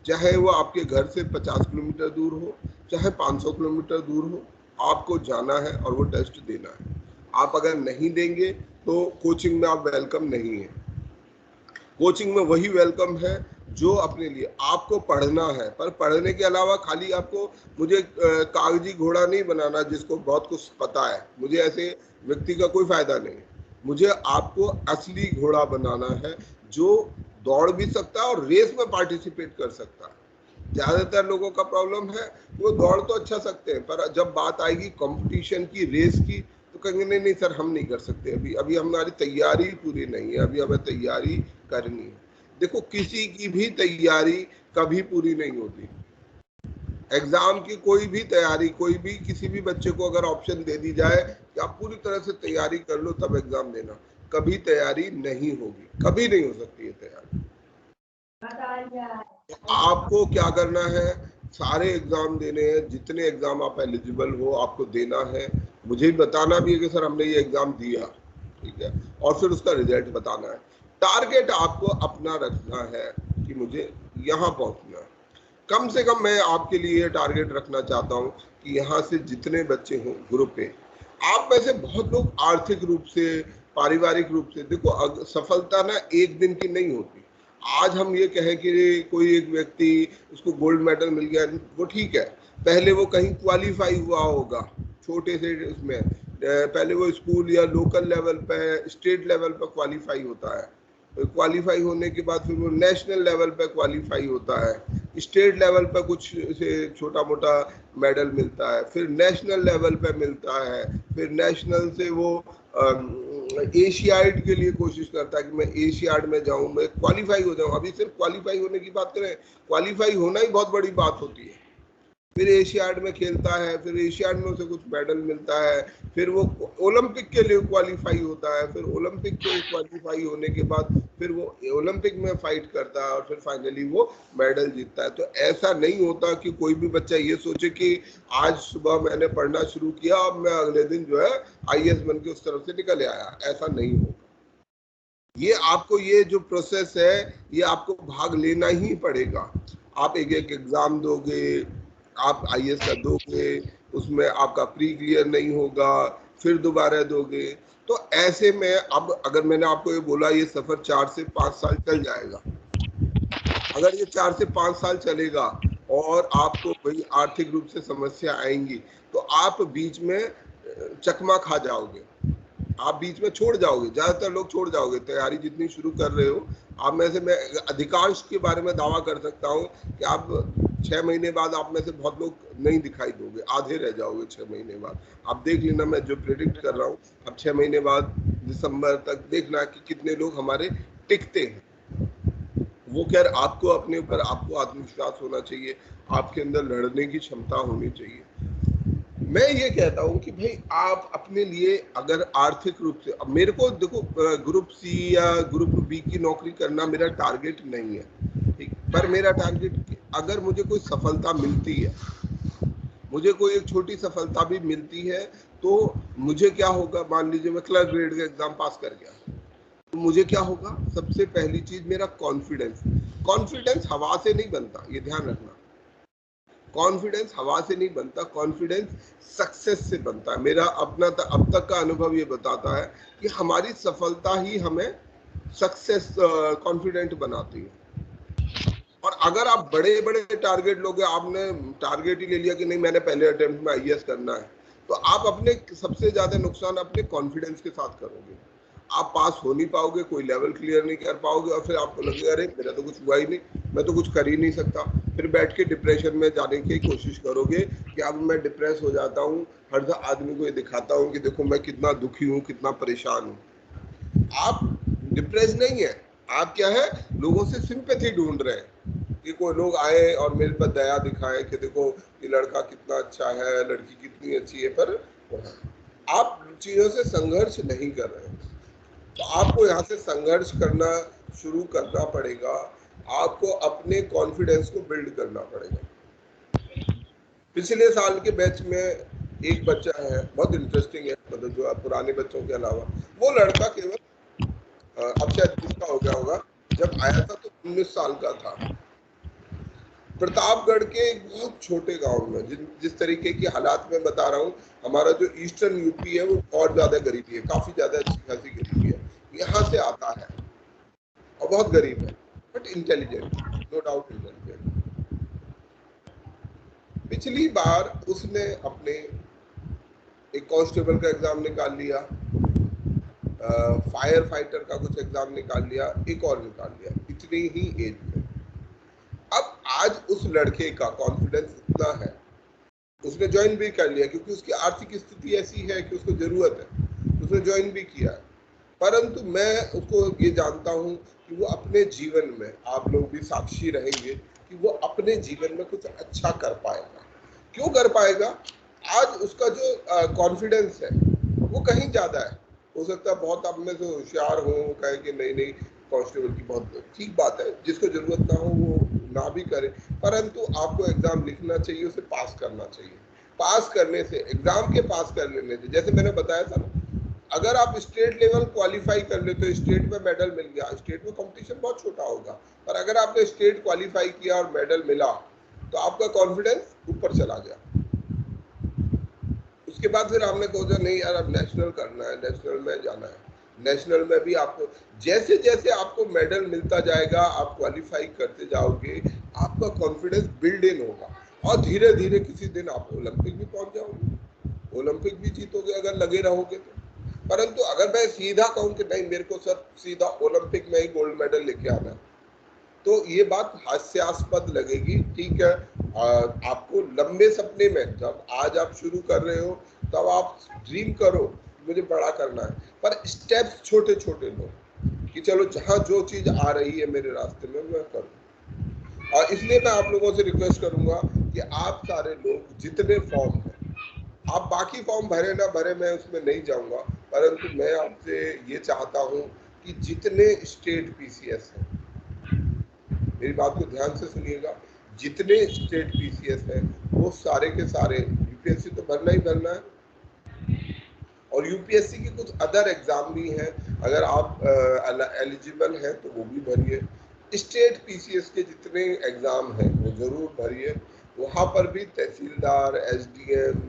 चाहे वो आपके घर से 50 किलोमीटर दूर हो, चाहे 500 किलोमीटर दूर हो, आपको जाना है और वो टेस्ट देना है। आप अगर नहीं देंगे तो कोचिंग में आप वेलकम नहीं है। कोचिंग में वही वेलकम है जो अपने लिए आपको पढ़ना है, पर पढ़ने के अलावा खाली आपको मुझे कागजी घोड़ा नहीं बनाना जिसको बहुत कुछ पता है, मुझे ऐसे व्यक्ति का कोई फायदा नहीं। मुझे आपको असली घोड़ा बनाना है जो दौड़ भी सकता है और रेस में पार्टिसिपेट कर सकता है। ज्यादातर लोगों का प्रॉब्लम है वो दौड़ तो अच्छा सकते हैं, पर जब बात आएगी कंपटीशन की, रेस की, तो कहेंगे नहीं नहीं सर हम नहीं कर सकते, अभी हमारी तैयारी पूरी नहीं है, अभी हमें तैयारी करनी है। देखो किसी की भी तैयारी कभी पूरी नहीं होती। एग्जाम की कोई भी तैयारी, कोई भी किसी भी बच्चे को अगर ऑप्शन दे दी जाए कि आप पूरी तरह से तैयारी कर लो तब एग्जाम देना, कभी तैयारी नहीं होगी, कभी नहीं हो सकती है तैयारी। तो आपको क्या करना है, सारे एग्जाम देने हैं, जितने एग्जाम आप एलिजिबल हो आपको देना है। मुझे बताना भी है कि सर हमने ये एग्जाम दिया, ठीक है, और फिर उसका रिजल्ट बताना है। टारगेट आपको अपना रखना है कि मुझे यहाँ पहुंचना है। कम से कम मैं आपके लिए टारगेट रखना चाहता हूँ कि यहाँ से जितने बच्चे हों ग्रुप पे, आप में से बहुत लोग आर्थिक रूप से, पारिवारिक रूप से, देखो सफलता ना एक दिन की नहीं होती, आज हम ये कहें कि कोई एक व्यक्ति उसको गोल्ड मेडल मिल गया, वो ठीक है, पहले वो कहीं क्वालिफाई हुआ होगा छोटे से उसमें, पहले वो स्कूल या लोकल लेवल पे, स्टेट लेवल पर क्वालिफाई होता है, क्वालिफाई होने के बाद फिर वो नेशनल लेवल पे क्वालिफाई होता है, स्टेट लेवल पे कुछ से छोटा मोटा मेडल मिलता है, फिर नेशनल लेवल पे मिलता है, फिर नेशनल से वो एशियाड के लिए कोशिश करता है कि मैं एशियाड में जाऊं, मैं क्वालिफाई हो जाऊं। अभी सिर्फ क्वालिफाई होने की बात करें, क्वालिफाई होना ही बहुत बड़ी बात होती है। फिर एशियाड में खेलता है, फिर एशियाड में उसे कुछ मेडल मिलता है, फिर वो ओलंपिक के लिए क्वालिफाई होता है, फिर ओलंपिक के क्वालिफाई होने के बाद फिर वो ओलंपिक में फाइट करता है और फिर फाइनली वो मेडल जीतता है। तो ऐसा नहीं होता कि कोई भी बच्चा ये सोचे कि आज सुबह मैंने पढ़ना शुरू किया और मैं अगले दिन जो है IAS बन के उस तरफ से निकल आया, ऐसा नहीं होगा। ये आपको ये जो प्रोसेस है ये आपको भाग लेना ही पड़ेगा। आप एक एक एग्जाम दोगे, आप IAS का दोगे, उसमें आपका प्री क्लियर नहीं होगा, फिर दोबारा दोगे, तो ऐसे में अब अगर मैंने आपको ये बोला ये सफर 4 से 5 साल चल जाएगा, अगर ये 4 से 5 साल चलेगा और आपको भाई आर्थिक रूप से समस्या आएंगी तो आप बीच में चकमा खा जाओगे, आप बीच में छोड़ जाओगे, ज्यादातर लोग छोड़ जाओगे। तैयारी जितनी शुरू कर रहे हो आप में से, मैं अधिकांश के बारे में दावा कर सकता हूँ कि आप 6 महीने बाद आप में से बहुत लोग नहीं दिखाई दोगे, आधे रह जाओगे 6 महीने बाद। आप देख लेना, मैं जो प्रेडिक्ट कर रहा हूँ, अब 6 महीने बाद दिसंबर तक देखना कि कितने लोग हमारे टिकते हैं। वो खैर आपको अपने ऊपर आपको आत्मविश्वास होना चाहिए, आपके अंदर लड़ने की क्षमता होनी चाहिए। मैं ये कहता हूँ कि भाई आप अपने लिए अगर आर्थिक रूप से, अब मेरे को देखो ग्रुप C या ग्रुप B की नौकरी करना मेरा टारगेट नहीं है, ठीक, पर मेरा टारगेट अगर मुझे कोई सफलता मिलती है, मुझे कोई एक छोटी सफलता भी मिलती है, तो मुझे क्या होगा, मान लीजिए मैं क्लर्क ग्रेड का एग्जाम पास कर गया, तो मुझे क्या होगा, सबसे पहली चीज मेरा कॉन्फिडेंस। कॉन्फिडेंस हवा से नहीं बनता, ये ध्यान रखना, कॉन्फिडेंस हवा से नहीं बनता, कॉन्फिडेंस सक्सेस से बनता है। मेरा अपना अब तक का अनुभव ये बताता है कि हमारी सफलता ही हमें सक्सेस कॉन्फिडेंट बनाती है। और अगर आप बड़े बड़े टारगेट लोगे, आपने टारगेट ही ले लिया कि नहीं मैंने पहले अटेम्प्ट में IAS करना है, तो आप अपने सबसे ज्यादा नुकसान अपने कॉन्फिडेंस के साथ करोगे। आप पास हो नहीं पाओगे, कोई लेवल क्लियर नहीं कर पाओगे, और फिर आपको लगेगा अरे मेरा तो कुछ हुआ ही नहीं, मैं तो कुछ कर ही नहीं सकता। फिर बैठ के डिप्रेशन में जाने की कोशिश करोगे कि अब मैं डिप्रेस हो जाता हूँ, हर आदमी को ये दिखाता हूँ कि देखो मैं कितना दुखी हूँ, कितना परेशान हूँ। आप डिप्रेस नहीं है, आप क्या है, लोगों से सिंपैथी ढूंढ रहे हैं कि कोई लोग आए और मेरे पर दया दिखाएं कि देखो ये लड़का कितना अच्छा है, लड़की कितनी अच्छी है, पर आप चीजों से संघर्ष नहीं कर रहे हैं। तो आपको यहाँ से संघर्ष करना शुरू करना पड़ेगा, आपको अपने कॉन्फिडेंस को बिल्ड करना पड़ेगा। पिछले साल के बैच में एक बच्चा है, बहुत इंटरेस्टिंग है, मतलब जो पुराने बच्चों के अलावा, वो लड़का केवल अब शायद किसका हो गया होगा, जब आया था तो 19 साल का था, प्रतापगढ़ के एक बहुत छोटे गांव में, जिस तरीके की हालात में बता रहा हूँ, हमारा जो ईस्टर्न यूपी है वो और ज्यादा गरीबी है, काफी ज्यादा अच्छी खासी गरीबी है, यहाँ से आता है और बहुत गरीब है, but intelligent, no doubt intelligent. पिछली बार उसने अपने एक कांस्टेबल का एग्जाम निकाल लिया, फायर फाइटर का कुछ एग्जाम निकाल लिया, एक और निकाल लिया, इतनी ही एज में। अब आज उस लड़के का कॉन्फिडेंस इतना है, उसने ज्वाइन भी कर लिया क्योंकि उसकी आर्थिक स्थिति ऐसी है कि उसको जरूरत है, उसने ज्वाइन भी किया। परंतु मैं उसको ये जानता हूँ कि वो अपने जीवन में, आप लोग भी साक्षी रहेंगे कि वो अपने जीवन में कुछ अच्छा कर पाएगा। क्यों कर पाएगा? आज उसका जो कॉन्फिडेंस है वो कहीं ज्यादा है। हो सकता है बहुत आप में से होशियार हो, कहे कि नहीं नहीं कांस्टेबल की बहुत ठीक बात है, जिसको जरूरत ना हो वो ना भी करे, परंतु आपको एग्जाम लिखना चाहिए, उसे पास करना चाहिए। पास करने से, एग्जाम के पास कर लेने से, जैसे मैंने बताया था ना, अगर आप स्टेट लेवल क्वालिफाई कर ले तो स्टेट में मेडल मिल गया, स्टेट में कंपटीशन बहुत छोटा होगा, पर अगर आपने स्टेट क्वालिफाई किया और मेडल मिला तो आपका कॉन्फिडेंस ऊपर चला गया। उसके बाद फिर आपने सोचा नहीं यार अब नेशनल करना है, नेशनल में जाना है, नेशनल में भी आपको जैसे जैसे आपको मेडल मिलता जाएगा, आप क्वालिफाई करते जाओगे, आपका कॉन्फिडेंस बिल्ड इन होगा और धीरे धीरे किसी दिन आप ओलंपिक भी पहुंच जाओगे, ओलंपिक भी जीतोगे अगर लगे रहोगे तो। परंतु अगर मैं सीधा कहूं कि नहीं मेरे को सर सीधा ओलंपिक में ही गोल्ड मेडल लेके आना, तो ये बात हास्यास्पद लगेगी। ठीक है, आपको लंबे सपने में, जब आज आप शुरू कर रहे हो तब आप ड्रीम करो मुझे बड़ा करना है, पर स्टेप्स छोटे छोटे लो कि चलो जहां जो चीज आ रही है मेरे रास्ते में मैं करूं। और इसलिए मैं आप लोगों से रिक्वेस्ट करूंगा कि आप सारे लोग जितने फॉर्म हैं, आप बाकी फॉर्म भरे ना भरे मैं उसमें नहीं जाऊंगा, परंतु मैं आपसे ये चाहता हूं कि जितने स्टेट पीसीएस हैं, मेरी बात को ध्यान से सुनिएगा, जितने स्टेट पीसीएस हैं वो सारे के सारे, यूपीएससी तो भरना ही भरना है और यूपीएससी की कुछ अदर एग्जाम भी हैं, अगर आप एलिजिबल हैं तो वो भी भरिए। स्टेट पीसीएस के जितने एग्जाम हैं वो जरूर भरिए, वहाँ पर भी तहसीलदार, एसडीएम,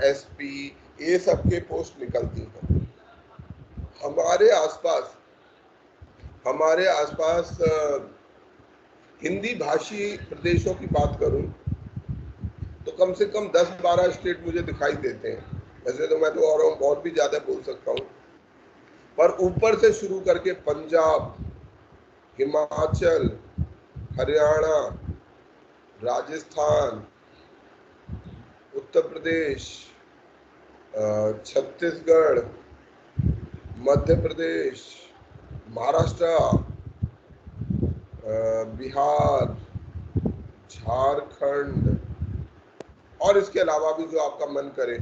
एसपी, ये सब के पोस्ट निकलती हैं। हमारे आसपास हिंदी भाषी प्रदेशों की बात करूं तो कम से कम 10-12 स्टेट मुझे दिखाई देते हैं। वैसे तो मैं तो और भी ज्यादा बोल सकता हूं, पर ऊपर से शुरू करके पंजाब, हिमाचल, हरियाणा, राजस्थान, उत्तर प्रदेश, छत्तीसगढ़, मध्य प्रदेश, महाराष्ट्र, बिहार, झारखंड और इसके अलावा भी जो आपका मन करे,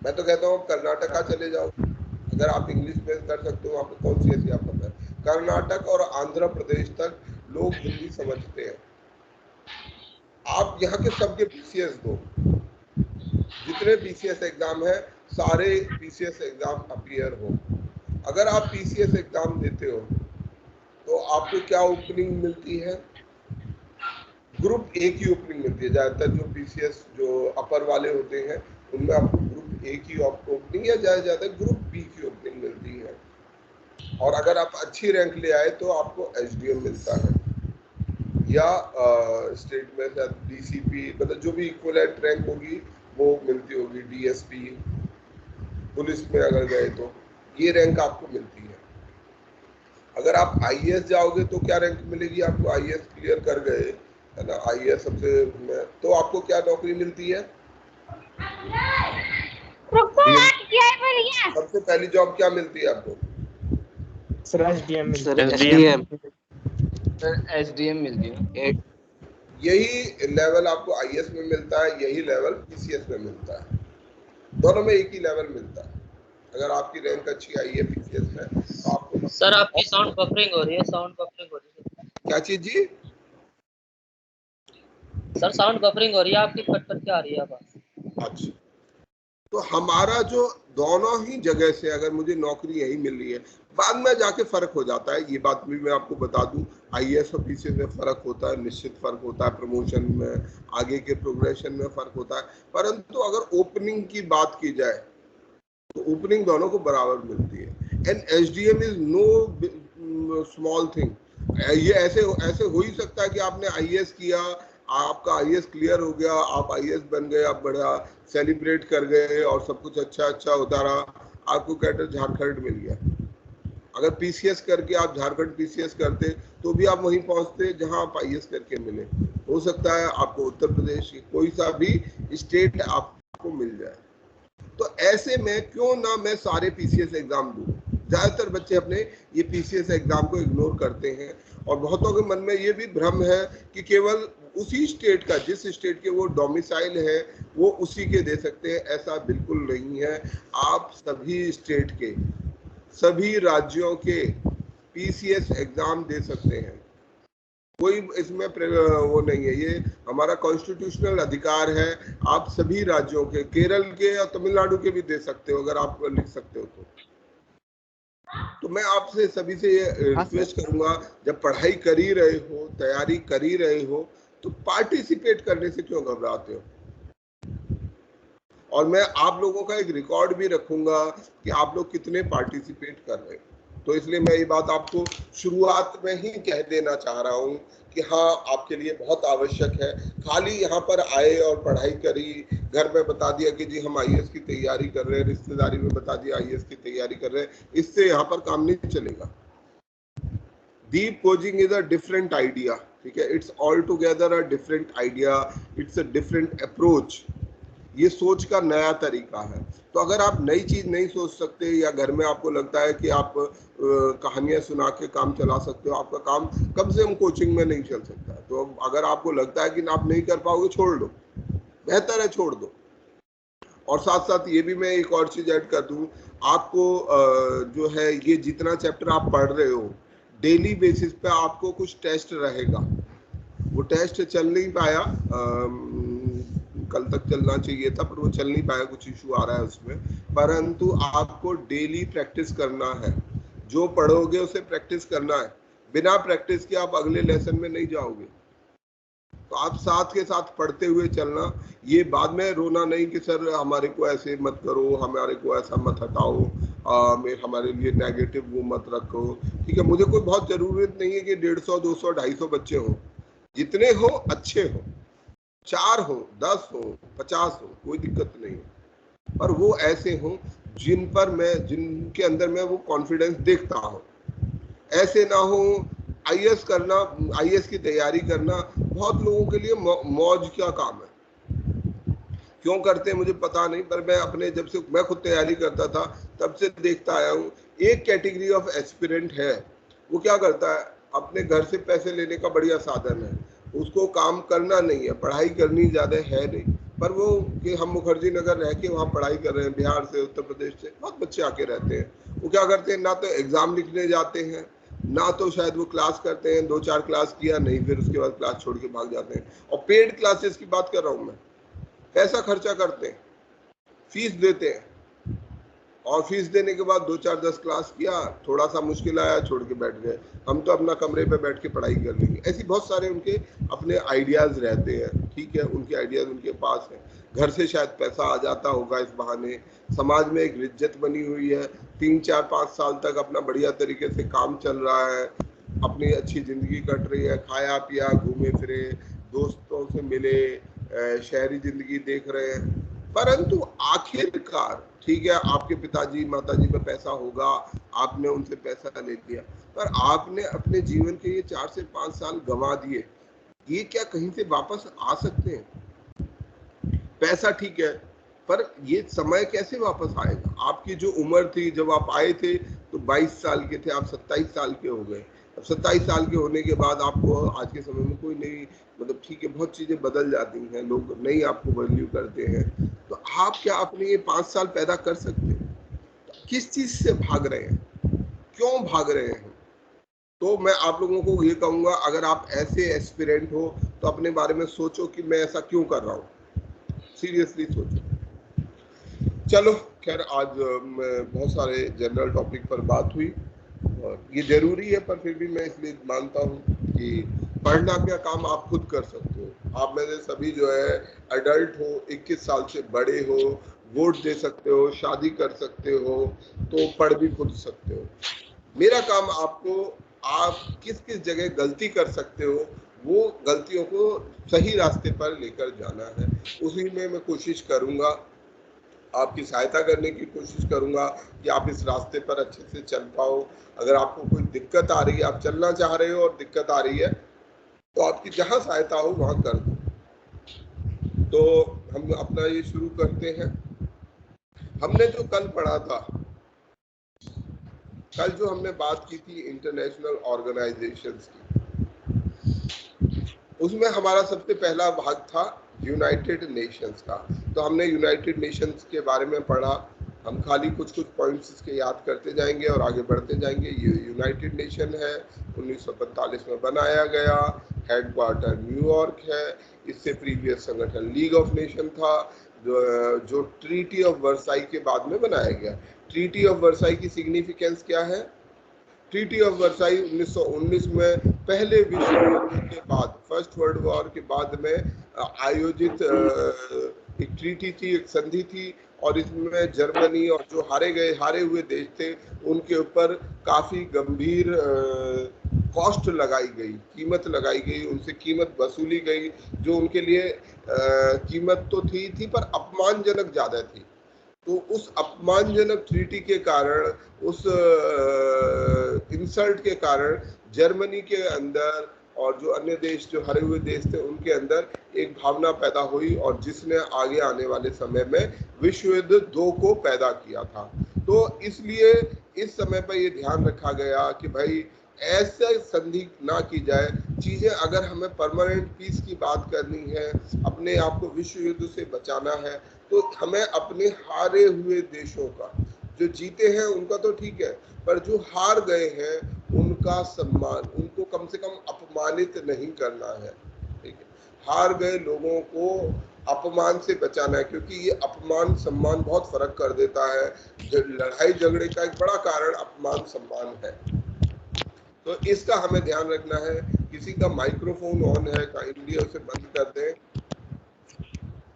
मैं तो कहता हूँ कर्नाटका चले जाओ, अगर आप इंग्लिश में कर सकते हो। आपको कौन सी ऐसी आप पता है? कर्नाटक और आंध्र प्रदेश तक लोग हिंदी समझते हैं। आप यहाँ के सबके पीसीएस दो, जितने पीसीएस एग्जाम है सारे पीसीएस एग्जाम अपीयर हो। अगर आप पीसीएस एग्जाम देते हो तो आपको क्या ओपनिंग मिलती है? ग्रुप ए की ओपनिंग मिलती है। ज्यादातर जो पीसीएस जो अपर वाले होते हैं उनमें आपको ग्रुप ए की ओपनिंग या ज्यादा ग्रुप बी की ओपनिंग मिलती है। और अगर आप अच्छी रैंक ले आए तो आपको एसडीएम मिलता है या स्टेट में डीसीपी, मतलब जो भी इक्विवेलेंट रैंक होगी वो मिलती होगी, डीएसपी, पुलिस में अगर गए तो ये रैंक आपको मिलती है। अगर आप आईएएस जाओगे तो क्या रैंक मिलेगी आपको? आईएएस क्लियर कर गए है ना, आईएएस सबसे में, तो आपको क्या नौकरी मिलती है? सबसे पहली जॉब क्या मिलती है आपको? सर एसडीएम मिलती है। यही लेवल आपको आईएएस में मिलता है, यही लेवल पीसीएस में मिलता है, दोनों में एक ही लेवल मिलता है। अगर आपकी रैंक अच्छी आई है पीसीएस में तो आपको। सर आपकी साउंड बफरिंग हो रही है, साउंड बफरिंग हो रही है। क्या चीज जी? सर साउंड बफरिंग हो रही है आपकी, कट कट के आ रही है आवाज। अच्छा, तो हमारा जो दोनों ही जगह से अगर मुझे नौकरी यही मिल रही है, बाद में जाके फर्क हो जाता है। ये बात भी मैं आपको बता दूं, आईएएस और पीसीएस में फर्क होता है, निश्चित फर्क होता है, प्रमोशन में, आगे के प्रोग्रेशन में फर्क होता है। परंतु अगर ओपनिंग की बात की जाए तो ओपनिंग दोनों को बराबर मिलती है। And SDM is know small thing. ये ऐसे हो ही सकता है कि आपने आईएएस किया, आपका आईएएस क्लियर हो गया, आप आईएएस बन गए, आप बड़ा सेलिब्रेट कर गए और सब कुछ अच्छा होता रहा, आपको कैडर झारखंड मिल गया। अगर पीसीएस करके आप झारखंड पीसीएस करते तो भी आप वहीं पहुंचते जहां आप आईएएस करके मिले। हो सकता है आपको उत्तर प्रदेश की कोई सा भी स्टेट आपको मिल जाए। तो ऐसे में क्यों ना मैं सारे पीसीएस एग्जाम दूं। ज्यादातर बच्चे अपने ये पीसीएस एग्जाम को इग्नोर करते हैं और बहुतों के मन में ये भी भ्रम है कि केवल उसी स्टेट का, जिस स्टेट के वो डोमिसाइल है वो उसी के दे सकते हैं। ऐसा बिल्कुल नहीं है। आप सभी स्टेट के, सभी राज्यों के पीसीएस एग्जाम दे सकते हैं, कोई इसमें वो नहीं है। ये हमारा कॉन्स्टिट्यूशनल अधिकार है। आप सभी राज्यों के, केरल के और तमिलनाडु के भी दे सकते हो अगर आप लिख सकते हो तो मैं आपसे सभी से ये रिक्वेस्ट करूंगा, जब पढ़ाई कर ही रहे हो, तैयारी कर ही रहे हो, तो पार्टिसिपेट करने से क्यों घबराते हो? और मैं आप लोगों का एक रिकॉर्ड भी रखूंगा कि आप लोग कितने पार्टिसिपेट कर रहे हो। तो इसलिए मैं ये बात आपको शुरुआत में ही कह देना चाह रहा हूँ कि हाँ, आपके लिए बहुत आवश्यक है। खाली यहाँ पर आए और पढ़ाई करी, घर में बता दिया कि जी हम आईएएस की तैयारी कर रहे हैं, रिश्तेदारी में बता दिया आईएएस की तैयारी कर रहे हैं, इससे यहाँ पर काम नहीं चलेगा। Deep coaching is a different idea, ठीक है, it's all together a different idea, it's a different approach. ये सोच का नया तरीका है। तो अगर आप नई चीज नहीं सोच सकते या घर में आपको लगता है कि आप कहानियां सुना के काम चला सकते हो, आपका काम कम से कम कोचिंग में नहीं चल सकता है। तो अगर आपको लगता है कि आप नहीं कर पाओगे, छोड़ दो, बेहतर है छोड़ दो। और साथ साथ ये भी मैं एक और चीज ऐड कर दूं, आपको जो है ये जितना चैप्टर आप पढ़ रहे हो, डेली बेसिस पे आपको कुछ टेस्ट रहेगा। वो टेस्ट चल नहीं पाया, कल तक चलना चाहिए था पर वो चल नहीं पाया, कुछ इशू आ रहा है उसमें। परंतु आपको डेली प्रैक्टिस करना है, जो पढ़ोगे उसे प्रैक्टिस करना है। बिना प्रैक्टिस के आप अगले लेसन में नहीं जाओगे। तो आप साथ के साथ पढ़ते हुए चलना। ये बाद में रोना नहीं कि सर हमारे को ऐसे मत करो, हमारे को ऐसा मत हटाओ, हमारे लिए नेगेटिव वो मत रखो, ठीक है। मुझे कोई बहुत जरूरत नहीं है कि 150, 200, 250 बच्चे हों, जितने हो अच्छे हो, 4 हो, 10 हो, 50 हो, कोई दिक्कत नहीं है। पर वो ऐसे हो जिनके अंदर मैं वो कॉन्फिडेंस देखता हूँ। ऐसे ना हो आईएएस करना, आईएएस की तैयारी करना बहुत लोगों के लिए मौज का काम है। क्यों करते हैं मुझे पता नहीं, पर मैं अपने जब से मैं खुद तैयारी करता था तब से देखता आया हूँ। एक कैटेगरी ऑफ एस्पिरेंट है, वो क्या करता है, अपने घर से पैसे लेने का बढ़िया साधन है, उसको काम करना नहीं है, पढ़ाई करनी ज्यादा है नहीं, पर वो कि हम मुखर्जी नगर रह के वहाँ पढ़ाई कर रहे हैं, बिहार से, उत्तर प्रदेश से बहुत बच्चे आके रहते हैं। वो क्या करते हैं, ना तो एग्जाम लिखने जाते हैं, ना तो शायद वो क्लास करते हैं, 2-4 क्लास किया नहीं, फिर उसके बाद क्लास छोड़ के भाग जाते हैं। और पेड क्लासेस की बात कर रहा हूँ मैं, पैसा खर्चा करते हैं, फीस देते हैं, और फीस देने के बाद 2-4-10 क्लास किया, थोड़ा सा मुश्किल आया, छोड़ के बैठ गए, हम तो अपना कमरे पे बैठ के पढ़ाई कर लेंगे। ऐसी बहुत सारे उनके अपने आइडियाज रहते हैं, ठीक है, उनके आइडियाज उनके पास है। घर से शायद पैसा आ जाता होगा इस बहाने, समाज में एक इज्जत बनी हुई है, 3-4-5 साल तक अपना बढ़िया तरीके से काम चल रहा है, अपनी अच्छी जिंदगी कट रही है, खाया पिया, घूमे फिरे, दोस्तों से मिले, शहरी जिंदगी देख रहे हैं। परंतु आखिरकार ठीक है, आपके पिताजी माताजी पे पैसा होगा, आपने उनसे पैसा ले लिया, पर आपने अपने जीवन के ये 4 से 5 साल गंवा दिए, ये क्या कहीं से वापस आ सकते हैं? पैसा ठीक है, पर ये समय कैसे वापस आएगा? आपकी जो उम्र थी जब आप आए थे तो 22 साल के थे, आप 27 साल के हो गए। अब 27 साल के होने के बाद आपको आज के समय में कोई नहीं, मतलब ठीक है, बहुत चीजें बदल जाती हैं, लोग नहीं आपको वैल्यू करते हैं, तो आप क्या अपने ये 5 साल पैदा कर सकते हैं? किस चीज से भाग रहे हैं, क्यों भाग रहे हैं? तो मैं आप लोगों को ये कहूंगा, अगर आप ऐसे एस्पिरेंट हो तो अपने बारे में सोचो कि मैं ऐसा क्यों कर रहा हूँ, सीरियसली सोचो। चलो खैर, आज बहुत सारे जनरल टॉपिक पर बात हुई, और ये जरूरी है, पर फिर भी मैं इसलिए मानता हूँ कि पढ़ना क्या काम आप खुद कर सकते हो। आप में से सभी जो है अडल्ट हो, 21 साल से बड़े हो, वोट दे सकते हो, शादी कर सकते हो, तो पढ़ भी खुद सकते हो। मेरा काम आपको, आप किस किस जगह गलती कर सकते हो, वो गलतियों को सही रास्ते पर लेकर जाना है। उसी में मैं कोशिश करूंगा, आपकी सहायता करने की कोशिश करूंगा कि आप इस रास्ते पर अच्छे से चल पाओ। अगर आपको कोई दिक्कत आ रही है, आप चलना चाह रहे हो और दिक्कत आ रही है, तो आपकी जहां सहायता हो वहां कर दो। तो हम अपना ये शुरू करते हैं। हमने जो कल पढ़ा था, कल जो हमने बात की थी इंटरनेशनल ऑर्गेनाइजेशंस की, उसमें हमारा सबसे पहला भाग था यूनाइटेड नेशंस का। तो हमने यूनाइटेड नेशंस के बारे में पढ़ा। हम खाली कुछ कुछ पॉइंट्स इसके याद करते जाएंगे और आगे बढ़ते जाएंगे। ये यूनाइटेड नेशन है, 1945 में बनाया गया, हेडक्वार्टर न्यूयॉर्क है। इससे प्रीवियस संगठन लीग ऑफ नेशन था, जो ट्रीटी ऑफ वर्साई के बाद में बनाया गया। ट्रीटी ऑफ वर्साई की सिग्निफिकेंस क्या है? ट्रीटी ऑफ वर्साई 1919 में पहले विश्व युद्ध के बाद, फर्स्ट वर्ल्ड वॉर के बाद में आयोजित एक ट्रीटी थी, एक संधि थी, और इसमें जर्मनी और जो हारे हुए देश थे उनके ऊपर काफी गंभीर कॉस्ट लगाई गई, कीमत लगाई गई, उनसे कीमत वसूली गई, जो उनके लिए कीमत तो थी पर अपमानजनक ज्यादा थी। तो उस अपमानजनक ट्रीटी के कारण, उस इंसल्ट के कारण जर्मनी के अंदर और जो अन्य देश, जो हारे हुए देश थे, उनके अंदर एक भावना पैदा हुई, और जिसने आगे आने वाले समय में विश्व युद्ध 2 को पैदा किया था। तो इसलिए इस समय पर यह ध्यान रखा गया कि भाई ऐसे संधि ना की जाए। चीजें, अगर हमें परमानेंट पीस की बात करनी है, अपने आप को विश्व युद्ध से बचाना है, तो हमें अपने हारे हुए देशों का, जो जीते हैं उनका तो ठीक है, पर जो हार गए हैं उनका सम्मान, उनको कम से कम अपमानित नहीं करना है। ठीक है, हार गए लोगों को अपमान से बचाना है, क्योंकि ये अपमान सम्मान बहुत फर्क कर देता है। लड़ाई झगड़े का एक बड़ा कारण अपमान सम्मान है। तो इसका हमें ध्यान रखना है। किसी का माइक्रोफोन ऑन है, काइंडली उसे बंद कर दें,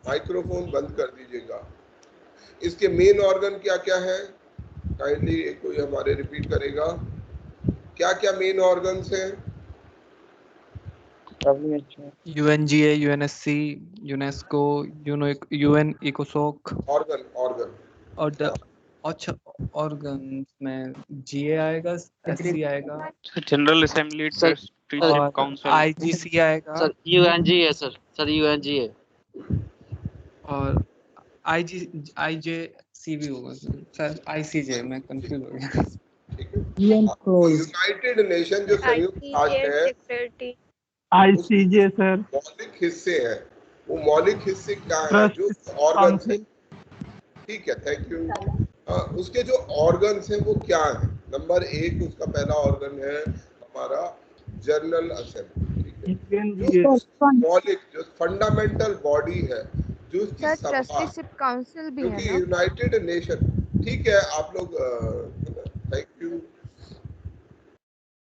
माइक्रोफोन बंद कर दीजिएगा। इसके मेन ऑर्गन क्या क्या है, काइंडली कोई हमारे रिपीट करेगा, क्या क्या मेन ऑर्गन्स हैं? UNGA, UNSC, UNESCO, UN, इकोसोक। Organ और अच्छा, ऑर्गन में GA आएगा, SC आएगा, general assembly, trusteeship council, IGC आएगा, सर UNGA, सर UNGA, और IJC भी होगा सर, ICJ, मैं कंफ्यूज हो गया। यूनाइटेड नेशन जो संयुक्त राष्ट्र है, ICJ सर, मौलिक हिस्से हैं। वो मौलिक हिस्से क्या है? जो ऑर्गन्स हैं। ठीक है, थैंक यू। उसके जो ऑर्गन्स हैं वो क्या है? नंबर 1 उसका पहला ऑर्गन है हमारा जनरल असेंबली। ठीक है, जो मौलिक, जो फंडामेंटल बॉडी है, जो उसकी सभा, ट्रस्टीशिप काउंसिल भी है ना, यूनाइटेड नेशन। ठीक है, आप लोग, थैंक यू।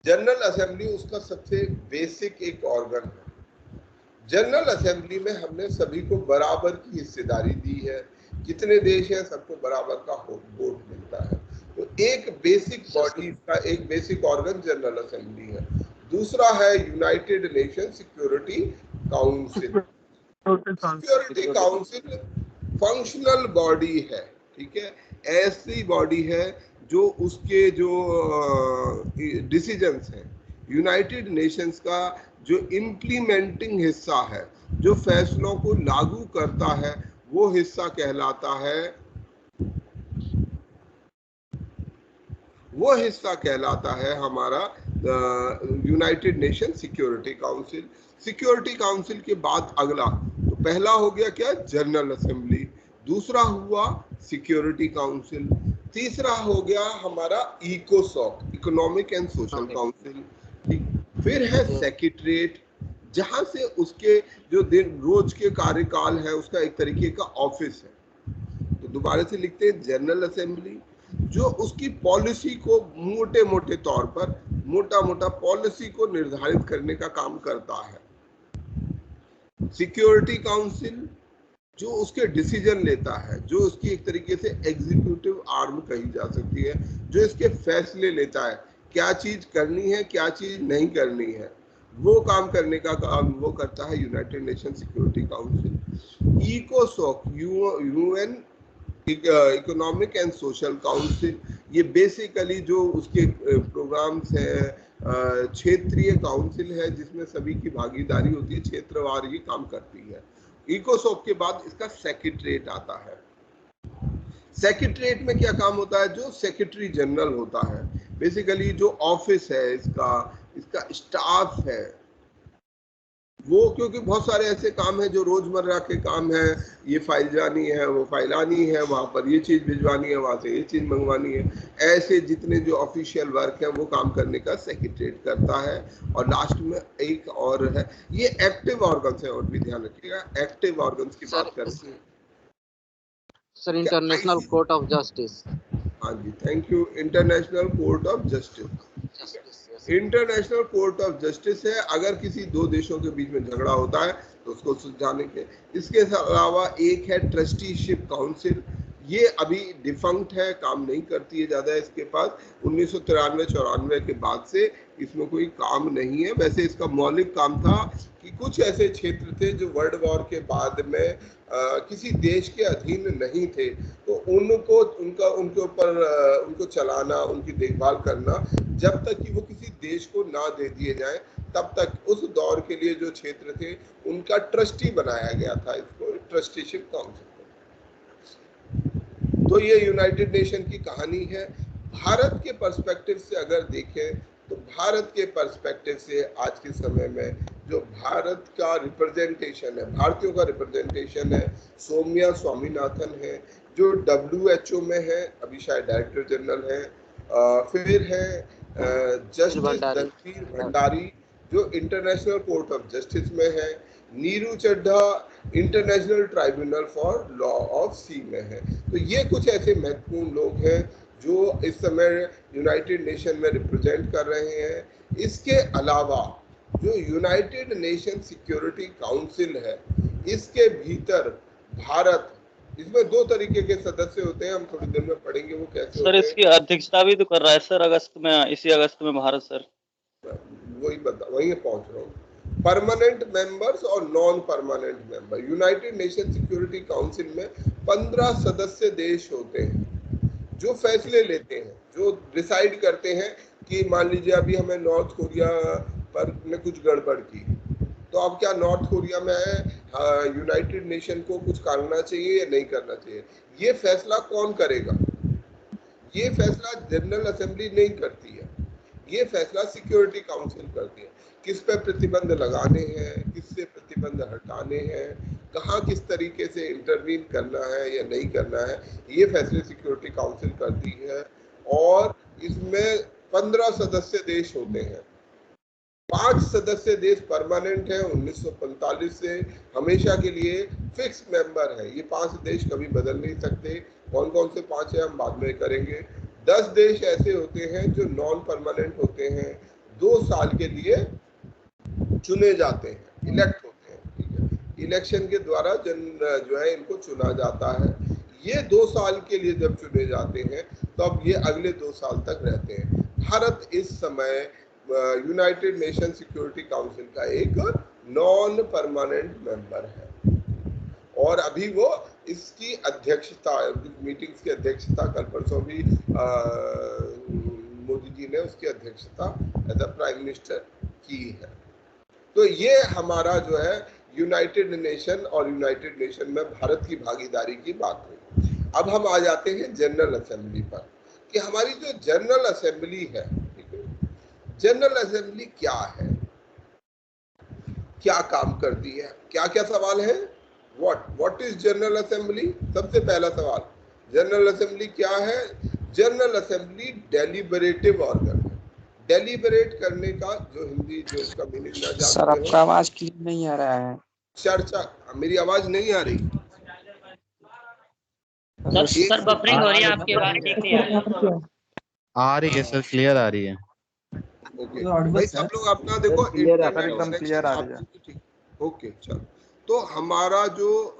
जनरल असेंबली उसका सबसे बेसिक एक ऑर्गन है। जनरल असेंबली में हमने सभी को बराबर की हिस्सेदारी दी है। जितने देश हैं सबको बराबर का वोट मिलता है। तो एक बेसिक बॉडी का एक बेसिक ऑर्गन जनरल असेंबली है। दूसरा है united nation security council. Security council functional body है। ठीक है, ऐसी बॉडी है जो उसके जो डिसीजंस हैं, यूनाइटेड नेशंस का जो इम्प्लीमेंटिंग हिस्सा है, जो फैसलों को लागू करता है, वो हिस्सा कहलाता है, वो हिस्सा कहलाता है हमारा United nation security council. Security council के बाद अगला, तो पहला हो गया क्या? General assembly. दूसरा हुआ सिक्योरिटी काउंसिल। तीसरा हो गया हमारा इकोसॉक, इकोनॉमिक एंड सोशल काउंसिल। फिर है सेक्रेटरीट, जहां से उसके जो दिन रोज के कार्यकाल है उसका एक तरीके का ऑफिस है। तो दोबारा से लिखते हैं, जनरल असेंबली जो उसकी पॉलिसी को मोटे मोटे तौर पर मोटा पॉलिसी को निर्धारित करने का काम करता है। सिक्योरिटी काउंसिल जो उसके डिसीजन लेता है, जो उसकी एक तरीके से एग्जीक्यूटिव आर्म कही जा सकती है, जो इसके फैसले लेता है, क्या चीज करनी है, क्या चीज नहीं करनी है, वो काम करने का काम वो करता है यूनाइटेड नेशन सिक्योरिटी काउंसिल। इकोसॉक, UN economic and social council, ये बेसिकली जो उसके प्रोग्राम्स हैं, क्षेत्रीय काउंसिल है जिसमें सभी की भागीदारी होती है, क्षेत्रवार ये काम करती है। इकोसॉक के बाद इसका सेक्रेटरीट आता है। सेक्रेटरीट में क्या काम होता है? जो सेक्रेटरी जनरल होता है, बेसिकली जो ऑफिस है इसका स्टाफ है वो, क्योंकि बहुत सारे ऐसे काम हैं जो रोजमर्रा के काम है, ये फाइल जानी है, वो फाइल आनी है, वहाँ पर ये चीज भिजवानी है, वहाँ से ये चीज मंगवानी है, ऐसे जितने जो ऑफिशियल वर्क है वो काम करने का सेक्रेटरीट करता है। और लास्ट में एक और है, ये एक्टिव ऑर्गन्स है, और भी ध्यान रखिएगा एक्टिव ऑर्गन्स की बात करते हैं sir. International court of justice. हाँ जी, thank you. International court of justice, international court of justice है। अगर किसी दो देशों के बीच में झगड़ा होता है तो उसको सुलझाने के। इसके अलावा एक है ट्रस्टीशिप काउंसिल, ये अभी डिफंक्ट है, काम नहीं करती है ज़्यादा इसके पास। 1993-94 के बाद से इसमें कोई काम नहीं है। वैसे इसका मौलिक काम था कि कुछ ऐसे क्षेत्र थे जो वर्ल्ड वॉर के बाद में किसी देश के अधीन नहीं थे, तो उनको उनके ऊपर उनको चलाना, उनकी देखभाल करना, जब तक कि वो किसी देश को ना दे दिए जाए तब तक उस दौर के लिए जो क्षेत्र थे उनका ट्रस्टी बनाया गया था, इसको ट्रस्टीशिप काउंसिल। तो ये यूनाइटेड नेशन की कहानी है। भारत के पर्सपेक्टिव से अगर देखें तो भारत के पर्सपेक्टिव से आज के समय में जो भारत का रिप्रेजेंटेशन है, भारतीयों का रिप्रेजेंटेशन है, सौम्या स्वामीनाथन है जो WHO में है, अभी शायद डायरेक्टर जनरल है। फिर है जस्टिस दलवीर भंडारी जो इंटरनेशनल कोर्ट ऑफ जस्टिस में है। Neeru Chadha international tribunal for law of sea में है। तो ये कुछ ऐसे महत्वपूर्ण लोग हैं जो इस समय यूनाइटेड नेशन में रिप्रेजेंट कर रहे हैं। इसके अलावा जो यूनाइटेड नेशन सिक्योरिटी काउंसिल है, इसके भीतर भारत, इसमें 2 तरीके के सदस्य होते हैं, हम थोड़ी देर में पढ़ेंगे वो कैसे सर। इसकी अध्यक्षता भी तो कर रहा है सर अगस्त में, इसी अगस्त में भारत सर। वही पहुंच रहा हूँ। परमानेंट मेंबर्स और non permanent member, United nation security council में 15 सदस्य देश होते हैं जो फैसले लेते हैं, जो डिसाइड करते हैं कि मान लीजिए अभी हमें नॉर्थ कोरिया पर ने कुछ गड़बड़ की, तो अब क्या नॉर्थ कोरिया में यूनाइटेड नेशन को कुछ करना चाहिए या नहीं करना चाहिए, ये फैसला कौन करेगा? ये फैसला जनरल असेंबली नहीं करती है, ये फैसला सिक्योरिटी काउंसिल करती है। किस पे प्रतिबंध लगाने हैं, किससे प्रतिबंध हटाने हैं, कहाँ किस तरीके से इंटरवीन करना है या नहीं करना है, ये फैसले सिक्योरिटी काउंसिल करती है। और इसमें 15 सदस्य देश होते हैं। 5 सदस्य देश परमानेंट है, 1945 से हमेशा के लिए फिक्स मेंबर है। ये 5 देश कभी बदल नहीं सकते। कौन कौन से 5 है हम बाद में करेंगे। 10 देश ऐसे होते हैं जो नॉन परमानेंट होते हैं, 2 साल के लिए चुने जाते हैं, इलेक्ट होते हैं, ठीक है। इलेक्शन के द्वारा जो है इनको चुना जाता है। ये 2 साल के लिए जब चुने जाते हैं तो अब ये अगले 2 साल तक रहते हैं। भारत इस समय यूनाइटेड नेशन सिक्योरिटी काउंसिल का एक नॉन परमानेंट मेंबर है और अभी वो इसकी अध्यक्षता, मीटिंग्स की अध्यक्षता कल परसों भी मोदी जी ने उसकी अध्यक्षता एज अ प्राइम मिनिस्टर की है। तो ये हमारा जो है यूनाइटेड नेशन और यूनाइटेड नेशन में भारत की भागीदारी की बात हुई। अब हम आ जाते हैं जनरल असेंबली पर कि हमारी जो जनरल असेंबली है, ठीक है, जनरल असेंबली क्या है, क्या काम करती है, क्या क्या सवाल है। What is general assembly? सबसे पहला सवाल, जनरल असेंबली क्या है? जनरल असेंबली डेलिबरेटिव ऑर्गन है। डेलिबरेट करने का जो हिंदी जो उसका मीनिंग ना जानते सर आपका आवाज क्लियर नहीं आ रहा है। चर्चा, मेरी आवाज नहीं आ रही? सर बफरिंग हो रही है, आपकी आवाज ठीक नहीं आ रही है सर, क्लियर आ रही है। ओके भाई सब लोग अपना देखो, एकदम क्लियर आ रही है। ओके चलो, तो हमारा जो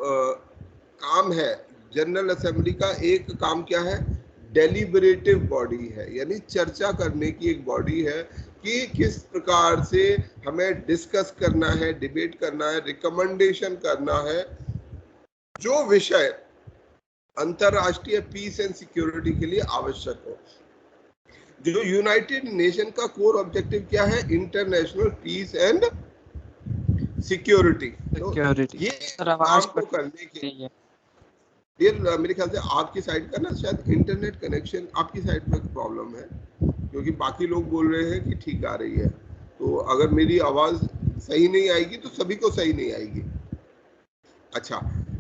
काम है जनरल असेंबली का, एक काम क्या है? डेलिबरेटिव बॉडी है, यानी चर्चा करने की एक बॉडी है कि किस प्रकार से हमें डिस्कस करना है, डिबेट करना है, रिकमेंडेशन करना है जो विषय अंतरराष्ट्रीय पीस एंड सिक्योरिटी के लिए आवश्यक हो। जो यूनाइटेड नेशन का कोर ऑब्जेक्टिव क्या है? International peace and security. ये काम को करने के लिए मेरे ख्याल से आपकी साइड का ना शायद इंटरनेट कनेक्शन, आपकी साइड में प्रॉब्लम है, क्योंकि बाकी लोग बोल रहे हैं कि ठीक आ रही है। तो अगर मेरी आवाज सही नहीं आएगी तो सभी को सही नहीं आएगी। अच्छा,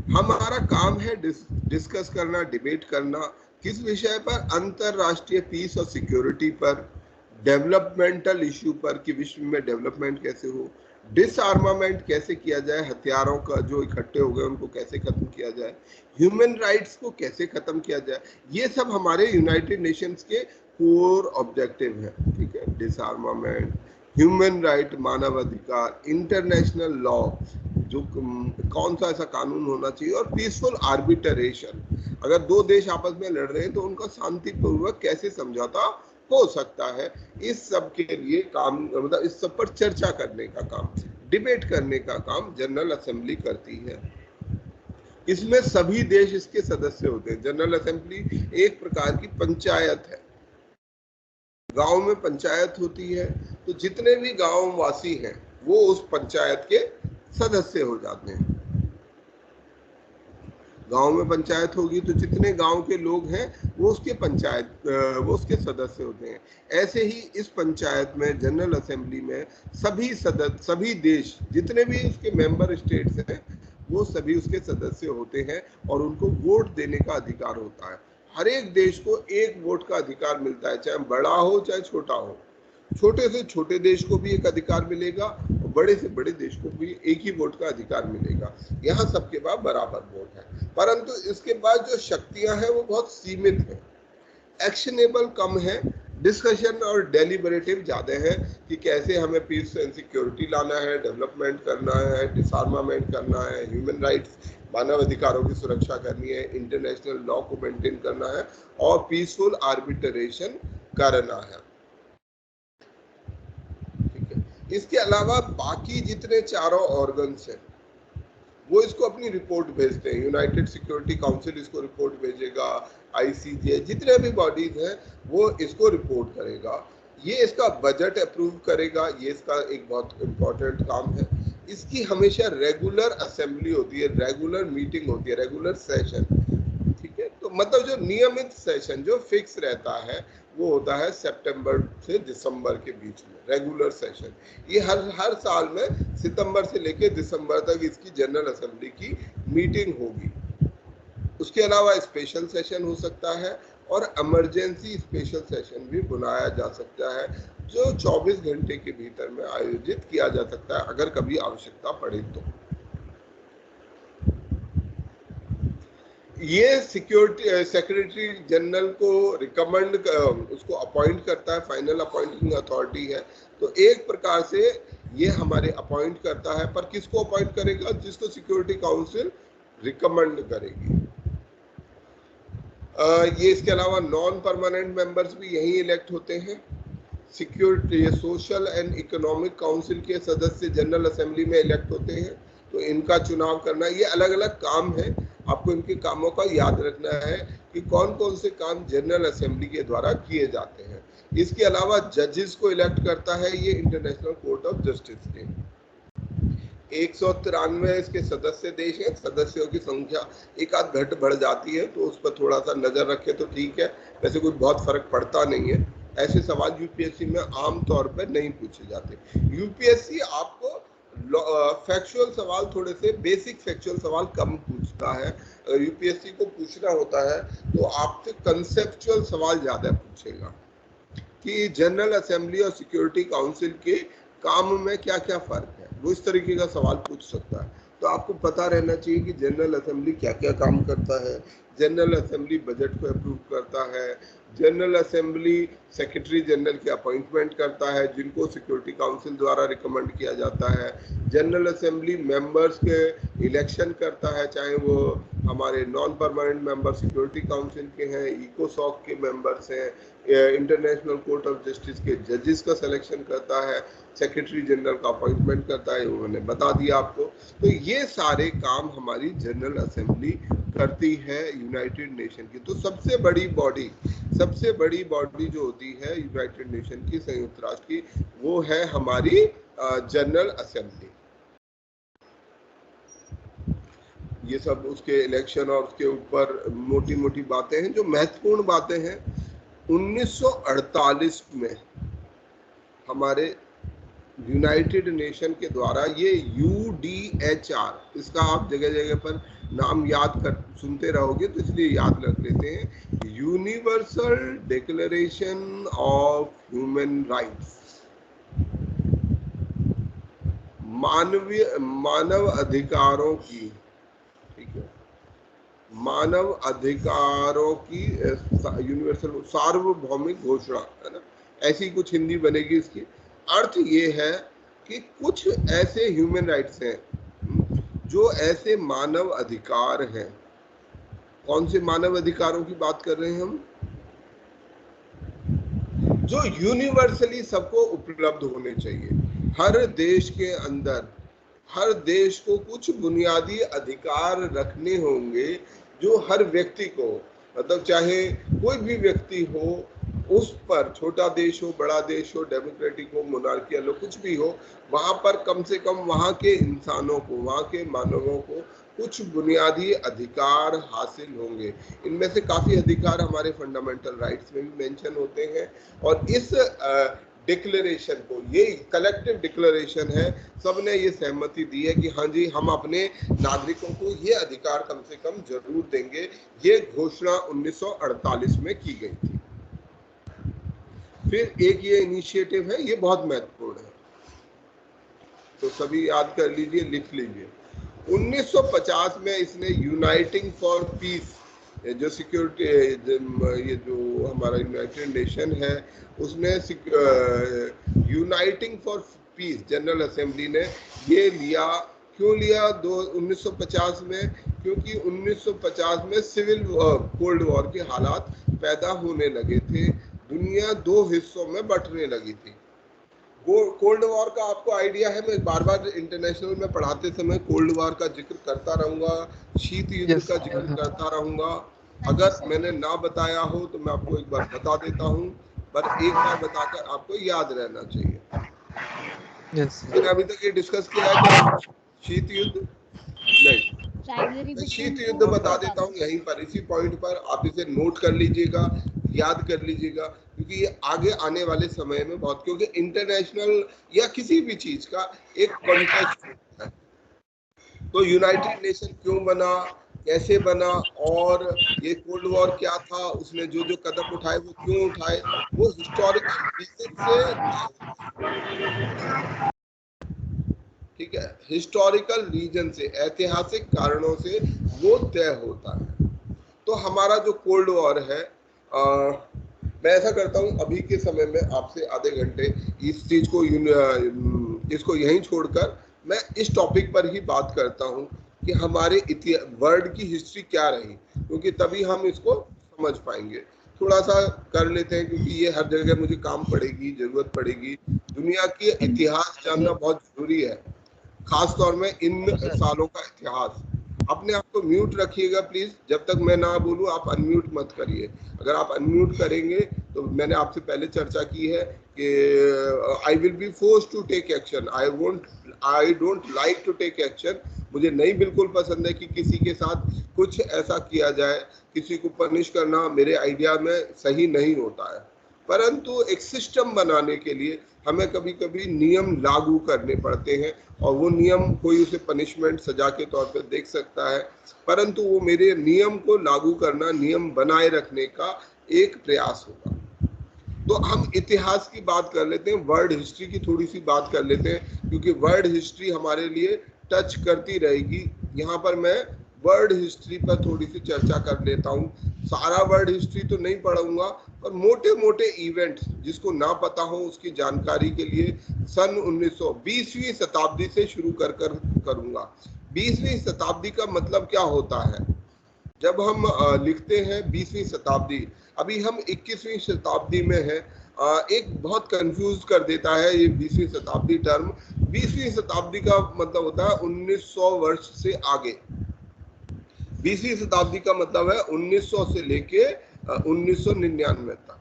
हमारा काम है डिस्कस करना, डिबेट करना, किस विषय पर? अंतरराष्ट्रीय पीस और सिक्योरिटी पर, डेवलपमेंटल इश्यू पर कि विश्व में डेवलपमेंट कैसे हो, डिसआर्मामेंट कैसे किया जाए, हथियारों का जो इकट्ठे हो गए उनको कैसे खत्म किया जाए, ह्यूमन राइट्स को कैसे खत्म किया जाए। ये सब हमारे यूनाइटेड नेशंस के कोर ऑब्जेक्टिव है, ठीक है। डिसआर्मामेंट, ह्यूमन राइट, मानव अधिकार, इंटरनेशनल लॉ, जो कौन सा ऐसा कानून होना चाहिए, और पीसफुल आर्बिट्रेशन, अगर दो देश आपस में लड़ रहे हैं तो उनका शांतिपूर्वक कैसे समझौता हो सकता है, इस सब के लिए काम, मतलब इस सब पर चर्चा करने का काम, डिबेट करने का काम जनरल असेंबली करती है। इसमें सभी देश इसके सदस्य होते हैं। जनरल असेंबली एक प्रकार की पंचायत है। गांव में पंचायत होती है तो जितने भी गांव वासी हैं वो उस पंचायत के सदस्य हो जाते हैं। गांव में पंचायत होगी तो जितने गांव के लोग हैं वो उसके सदस्य होते हैं। ऐसे ही इस पंचायत में, जनरल असेंबली में सभी देश, जितने भी उसके मेंबर स्टेट्स हैं, वो सभी उसके सदस्य होते हैं और उनको वोट देने का अधिकार होता है। हर एक देश को एक वोट का अधिकार मिलता है, चाहे बड़ा हो चाहे छोटा हो। छोटे से छोटे देश को भी एक अधिकार मिलेगा और बड़े से बड़े देश को भी एक ही वोट का अधिकार मिलेगा। यहाँ सबके पास बराबर वोट है, परंतु इसके बाद जो शक्तियां हैं वो बहुत सीमित है, एक्शनेबल कम है, डिस्कशन और डेलिबरेटिव ज्यादा है कि कैसे हमें पीस एंड सिक्योरिटी लाना है, डेवलपमेंट करना है, डिसआर्मामेंट करना है, ह्यूमन राइट्स, मानव अधिकारों की सुरक्षा करनी है, इंटरनेशनल लॉ को मेंटेन करना है और पीसफुल आर्बिट्रेशन करना है। ठीक है। इसके अलावा बाकी जितने चारों ऑर्गन्स हैं वो इसको अपनी रिपोर्ट भेजते हैं। यूनाइटेड सिक्योरिटी काउंसिल इसको रिपोर्ट भेजेगा, ICJ, जितने भी बॉडीज हैं वो इसको रिपोर्ट करेगा, ये इसका बजट अप्रूव करेगा, ये इसका एक बहुत इम्पोर्टेंट काम है। इसकी हमेशा रेगुलर असेंबली होती है, रेगुलर मीटिंग होती है, रेगुलर सेशन। ठीक है, तो मतलब जो नियमित सेशन जो फिक्स रहता है वो होता है सितंबर से दिसंबर के बीच में, रेगुलर सेशन। ये हर साल में सितंबर से लेकर दिसंबर तक इसकी जनरल असेंबली की मीटिंग होगी। उसके अलावा स्पेशल सेशन हो सकता है और इमरजेंसी स्पेशल सेशन भी बुलाया जा सकता है, जो 24 घंटे के भीतर में आयोजित किया जा सकता है अगर कभी आवश्यकता पड़े तो। ये सिक्योरिटी सेक्रेटरी जनरल को रिकमेंड, उसको अपॉइंट करता है, फाइनल अपॉइंटिंग अथॉरिटी है। तो एक प्रकार से ये हमारे अपॉइंट करता है, पर किसको अपॉइंट करेगा? जिसको सिक्योरिटी काउंसिल रिकमेंड करेगी। ये इसके अलावा नॉन परमानेंट मेंबर्स भी यही इलेक्ट होते हैं। Security social and economic council के सदस्य जनरल असेंबली में इलेक्ट होते हैं, तो इनका चुनाव करना, ये अलग अलग काम है। आपको इनके कामों का याद रखना है कि कौन कौन से काम जनरल असेंबली के द्वारा किए जाते हैं। इसके अलावा जजेस को इलेक्ट करता है ये इंटरनेशनल कोर्ट ऑफ जस्टिस के। 193 इसके सदस्य देश हैं। सदस्यों की संख्या एक आध घट बढ़ जाती है तो उस पर थोड़ा सा नजर रखे तो ठीक है, वैसे कोई बहुत फर्क पड़ता नहीं है। ऐसे सवाल यूपीएससी में आम तौर पर नहीं पूछे जाते। यूपीएससी आपको फैक्चुअल सवाल, थोड़े से बेसिक फैक्चुअल सवाल कम पूछता है। अगर यूपीएससी को पूछना होता है तो आपसे कंसेप्चुअल सवाल ज्यादा पूछेगा कि जनरल असेंबली और सिक्योरिटी काउंसिल के काम में क्या क्या फर्क है, वो इस तरीके का सवाल पूछ सकता है। तो आपको पता रहना चाहिए कि जनरल असेंबली क्या क्या काम करता है। जनरल असेंबली बजट को अप्रूव करता है, जनरल असेंबली सेक्रेटरी जनरल की अपॉइंटमेंट करता है जिनको सिक्योरिटी काउंसिल द्वारा रिकमेंड किया जाता है, जनरल असेंबली मेंबर्स के इलेक्शन करता है, चाहे वो हमारे non permanent member security council के हैं, इकोसॉक के मेंबर्स हैं, इंटरनेशनल कोर्ट ऑफ जस्टिस के जजेस का सिलेक्शन करता है, सेक्रेटरी जनरल का अपॉइंटमेंट करता है, उन्होंने बता दिया आपको। तो ये सारे काम हमारी जनरल असेंबली करती है यूनाइटेड नेशन की। तो सबसे बड़ी बॉडी जो होती है यूनाइटेड नेशन की, संयुक्त राष्ट्र की, वो है हमारी जनरल असेंबली। ये सब उसके इलेक्शन और उसके ऊपर मोटी मोटी बातें हैं। जो महत्वपूर्ण बातें हैं, 1948 में हमारे यूनाइटेड नेशन के द्वारा ये UDHR, इसका आप जगह जगह पर नाम सुनते रहोगे तो इसलिए याद रख लेते हैं, universal declaration of human rights, मानव अधिकारों की, ठीक है, मानव अधिकारों की यूनिवर्सल सार्वभौमिक घोषणा, है ना, ऐसी कुछ हिंदी बनेगी। इसकी अर्थ ये है कि कुछ ऐसे ह्यूमन राइट्स हैं जो ऐसे मानव अधिकार हैं, कौन से मानव अधिकारों की बात कर रहे हैं हम, जो यूनिवर्सली सबको उपलब्ध होने चाहिए। हर देश के अंदर हर देश को कुछ बुनियादी अधिकार रखने होंगे जो हर व्यक्ति को, मतलब चाहे कोई भी व्यक्ति हो, उस पर, छोटा देश हो, बड़ा देश हो, डेमोक्रेटिक हो, मोनार्कियल हो, कुछ भी हो, वहां पर कम से कम वहां के इंसानों को, वहां के मानवों को कुछ बुनियादी अधिकार हासिल होंगे। इनमें से काफी अधिकार हमारे फंडामेंटल राइट्स में भी मेंशन होते हैं, और इस डिक्लेरेशन को, ये कलेक्टिव डिक्लेरेशन है, सबने ये सहमति दी है कि हाँ जी, हम अपने नागरिकों को ये अधिकार कम से कम जरूर देंगे। ये घोषणा 1948 में की गई थी। फिर एक ये इनिशिएटिव है, ये बहुत महत्वपूर्ण है, तो सभी याद कर लीजिए, लिख लीजिए। 1950 में इसने यूनाइटिंग फॉर पीस, जो सिक्योरिटी, ये जो हमारा यूनाइटेड नेशन है, उसने uniting for piece general assembly ने ये लिया। क्यों लिया 1950 में? क्योंकि 1950 में सिविल कोल्ड वॉर के हालात पैदा होने लगे थे, दुनिया दो हिस्सों में बंटने लगी थी। कोल्ड वॉर का आपको आइडिया है, मैं बार बार इंटरनेशनल में पढ़ाते समय कोल्ड वॉर का जिक्र करता रहूंगा, शीत युद्ध का जिक्र करता रहूंगा। अगर मैंने ना बताया हो तो मैं आपको एक बार बता देता हूँ, पर एक बार बताकर आपको याद रहना चाहिए। मैंने अभी तक ये डिस्कस किया है कि शीत युद्ध नहीं, शीत युद्ध बता देता हूँ यहीं पर, इसी पॉइंट पर आप इसे नोट कर लीजिएगा, याद कर लीजिएगा, क्योंकि ये आगे आने वाले समय में बहुत, क्योंकि इंटरनेशनल या किसी भी चीज का एक कॉन्टेक्स्ट होता है। तो यूनाइटेड नेशन क्यों बना, कैसे बना, और ये कोल्ड वॉर क्या था, उसने जो जो कदम उठाए वो क्यों उठाए, वो हिस्टोरिकल रीजन से, ठीक है, हिस्टोरिकल रीजन से, ऐतिहासिक कारणों से वो तय होता है। तो हमारा जो कोल्ड वॉर है, मैं ऐसा करता हूँ अभी के समय में आपसे आधे घंटे इस चीज को, इसको यहीं छोड़कर मैं इस टॉपिक पर ही बात करता हूँ कि हमारे वर्ल्ड की हिस्ट्री क्या रही, क्योंकि तभी हम इसको समझ पाएंगे। थोड़ा सा कर लेते हैं, क्योंकि ये हर जगह मुझे काम पड़ेगी, जरूरत पड़ेगी। दुनिया की इतिहास जानना बहुत जरूरी है, खास तौर में इन सालों का इतिहास। अपने आप को म्यूट रखिएगा प्लीज, जब तक मैं ना बोलूं आप अनम्यूट मत करिए। अगर आप अनम्यूट करेंगे तो मैंने आपसे पहले चर्चा की है कि I will be forced to take action, I don't like to take action. मुझे नहीं बिल्कुल पसंद है कि किसी के साथ कुछ ऐसा किया जाए, किसी को पनिश करना मेरे आइडिया में सही नहीं होता है, परंतु एक सिस्टम बनाने के लिए हमें कभी कभी नियम लागू करने पड़ते हैं, और वो नियम कोई उसे पनिशमेंट, सजा के तौर पर देख सकता है, परंतु वो मेरे नियम को लागू करना, नियम बनाए रखने का एक प्रयास होगा। तो हम इतिहास की बात कर लेते हैं, वर्ल्ड हिस्ट्री की थोड़ी सी बात कर लेते हैं, क्योंकि वर्ल्ड हिस्ट्री हमारे लिए टच करती रहेगी। यहाँ पर मैं वर्ल्ड हिस्ट्री पर थोड़ी सी चर्चा कर लेता हूँ। सारा वर्ल्ड हिस्ट्री तो नहीं पढ़ूंगा, पर मोटे मोटे इवेंट्स जिसको ना पता हो उसकी जानकारी के लिए सन 1920वीं शताब्दी से शुरू कर करूंगा। 20वीं शताब्दी का मतलब क्या होता है? जब हम लिखते हैं 20वीं शताब्दी, अभी हम 21वीं शताब्दी में हैं, एक बहुत कंफ्यूज कर देता है ये 20वीं शताब्दी टर्म। 20वीं शताब्दी का मतलब होता है 1900 वर्ष से आगे। 20वीं शताब्दी का मतलब है 1900 से लेके 1999 तक।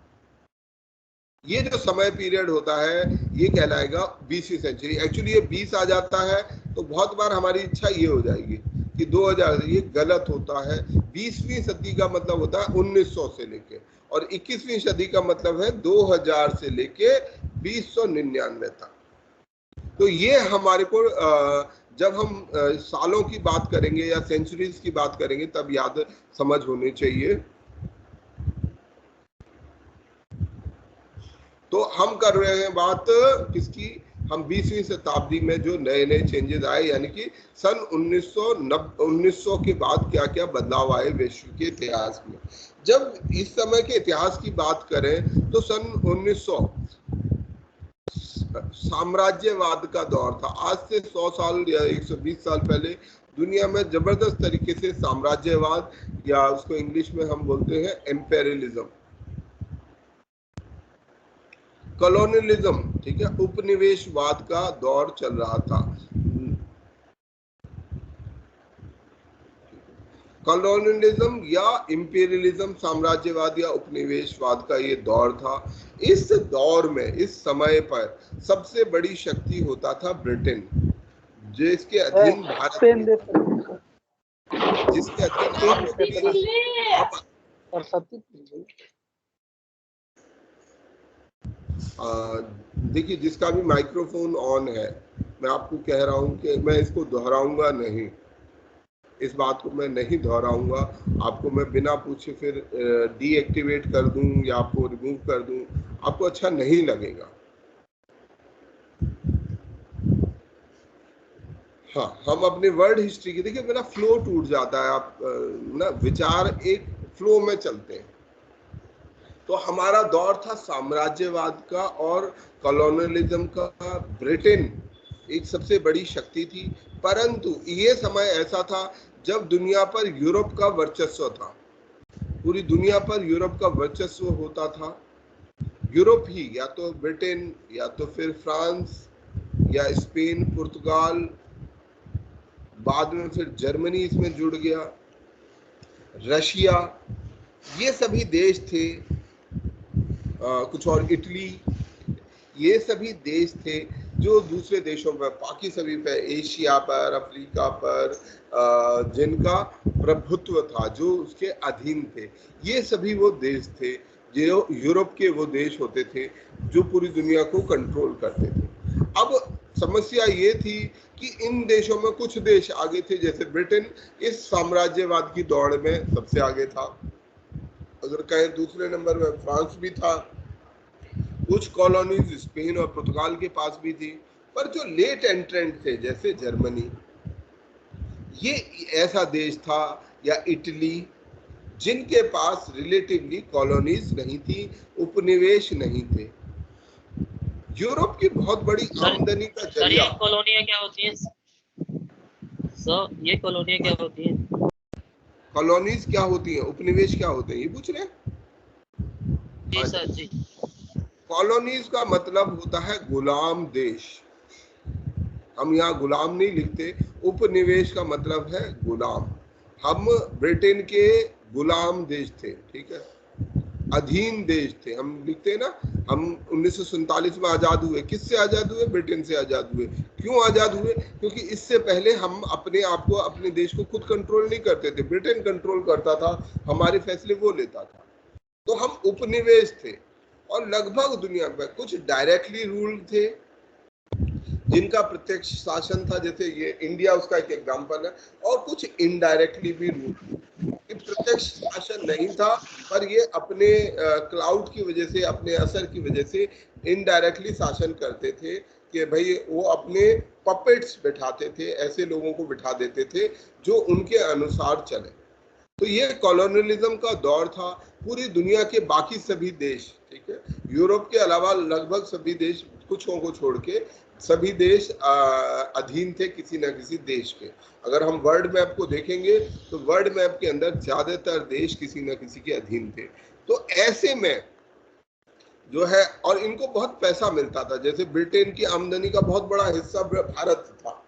ये जो समय पीरियड होता है ये कहलाएगा 20वीं सेंचुरी। एक्चुअली ये 20 आ जाता है तो बहुत बार हमारी इच्छा ये हो जाएगी कि 2000, ये गलत होता है। 20वीं सदी का मतलब होता है 1900 से लेके, और 21वीं सदी का मतलब है 2000 से लेके 2099 तक। तो ये हमारे को जब हम सालों की बात करेंगे या सेंचुरीज की बात करेंगे तब याद समझ होनी चाहिए। तो हम कर रहे हैं बात किसकी? हम 20वीं शताब्दी में जो नए नए चेंजेस आए, यानी कि सन 1900 के बाद क्या क्या बदलाव आए विश्व के इतिहास में। जब इस समय के इतिहास की बात करें तो सन 1900 साम्राज्यवाद का दौर था। आज से 100 साल या 120 साल पहले दुनिया में जबरदस्त तरीके से साम्राज्यवाद, या उसको इंग्लिश में हम बोलते हैं एम्पेरियलिज्म, कॉलोनियलिज्म, ठीक है, उपनिवेशवाद का दौर चल रहा था। कॉलोनियलिज्म या इंपीरियलिज्म, साम्राज्यवाद या उपनिवेशवाद का ये दौर था। इस दौर में, इस समय पर सबसे बड़ी शक्ति होता था ब्रिटेन, जिसके अधीन भारत, जिसके अधीन देखिए, जिसका भी माइक्रोफोन ऑन है, मैं आपको कह रहा हूं कि मैं इसको दोहराऊंगा नहीं, इस बात को मैं नहीं दोहराऊंगा। आपको मैं बिना पूछे फिर डीएक्टिवेट कर दूं या आपको रिमूव कर दूं, आपको अच्छा नहीं लगेगा। हाँ, हम अपने वर्ल्ड हिस्ट्री की, देखिए मेरा फ्लो टूट जाता है, आप ना विचार एक फ्लो में चलते हैं। तो हमारा दौर था साम्राज्यवाद का और कॉलोनियलिज्म का। ब्रिटेन एक सबसे बड़ी शक्ति थी, परंतु ये समय ऐसा था जब दुनिया पर यूरोप का वर्चस्व था, पूरी दुनिया पर यूरोप का वर्चस्व होता था। यूरोप ही, या तो ब्रिटेन या तो फिर फ्रांस या स्पेन, पुर्तगाल, बाद में फिर जर्मनी इसमें जुड़ गया, रशिया, ये सभी देश थे, कुछ और, इटली, ये सभी देश थे जो दूसरे देशों पर, बाकी सभी पे, एशिया पर, अफ्रीका पर, जिनका प्रभुत्व था, जो उसके अधीन थे। ये सभी वो देश थे जो यूरोप के वो देश होते थे जो पूरी दुनिया को कंट्रोल करते थे। अब समस्या ये थी कि इन देशों में कुछ देश आगे थे, जैसे ब्रिटेन इस साम्राज्यवाद की दौड़ में सबसे आगे था। अगर कहें दूसरे नंबर में फ्रांस भी था, कुछ कॉलोनीज स्पेन और पुर्तगाल के पास भी थी, पर जो लेट एंट्रेंट थे जैसे जर्मनी, ये ऐसा देश था, या इटली, जिनके पास रिलेटिवली कॉलोनीज नहीं थी, उपनिवेश नहीं थे। यूरोप की बहुत बड़ी आमदनी का जरिया। ये कॉलोनियां क्या होती हैं सर? ये कॉलोनियां क्या होती हैं? कॉलोनीज क्या होती हैं, उपनिवेश क्या होते हैं, ये पूछ रहे हैं? जी सर जी। कॉलोनीज का मतलब होता है गुलाम देश। हम यहाँ गुलाम नहीं लिखते, उपनिवेश का मतलब है गुलाम। हम ब्रिटेन के गुलाम देश थे, ठीक है, अधीन देश थे। हम लिखते हैं ना, हम 1947 में आजाद हुए, किससे आजाद हुए? ब्रिटेन से आजाद हुए। क्यों आजाद हुए? क्योंकि इससे पहले हम अपने आप को, अपने देश को खुद कंट्रोल नहीं करते थे, ब्रिटेन कंट्रोल करता था, हमारे फैसले वो लेता था। तो हम उपनिवेश थे, और लगभग दुनिया में कुछ डायरेक्टली रूल थे जिनका प्रत्यक्ष शासन था, जैसे ये इंडिया उसका एक एग्जांपल है, और कुछ इनडायरेक्टली भी रूल। प्रत्यक्ष शासन नहीं था, पर ये अपने क्लाउड की वजह से, अपने असर की वजह से इनडायरेक्टली शासन करते थे कि भाई वो अपने पपेट्स बिठाते थे, ऐसे लोगों को बिठा देते थे जो उनके अनुसार चले। तो ये कॉलोनियलिज्म का दौर था। पूरी दुनिया के बाकी सभी देश, ठीक है, यूरोप के अलावा लगभग सभी देश, कुछों को छोड़ के सभी देश अधीन थे किसी न किसी देश के। अगर हम वर्ल्ड मैप को देखेंगे तो वर्ल्ड मैप के अंदर ज्यादातर देश किसी न किसी के अधीन थे। तो ऐसे में जो है, और इनको बहुत पैसा मिलता था, जैसे ब्रिटेन की आमदनी का बहुत बड़ा हिस्सा भारत था,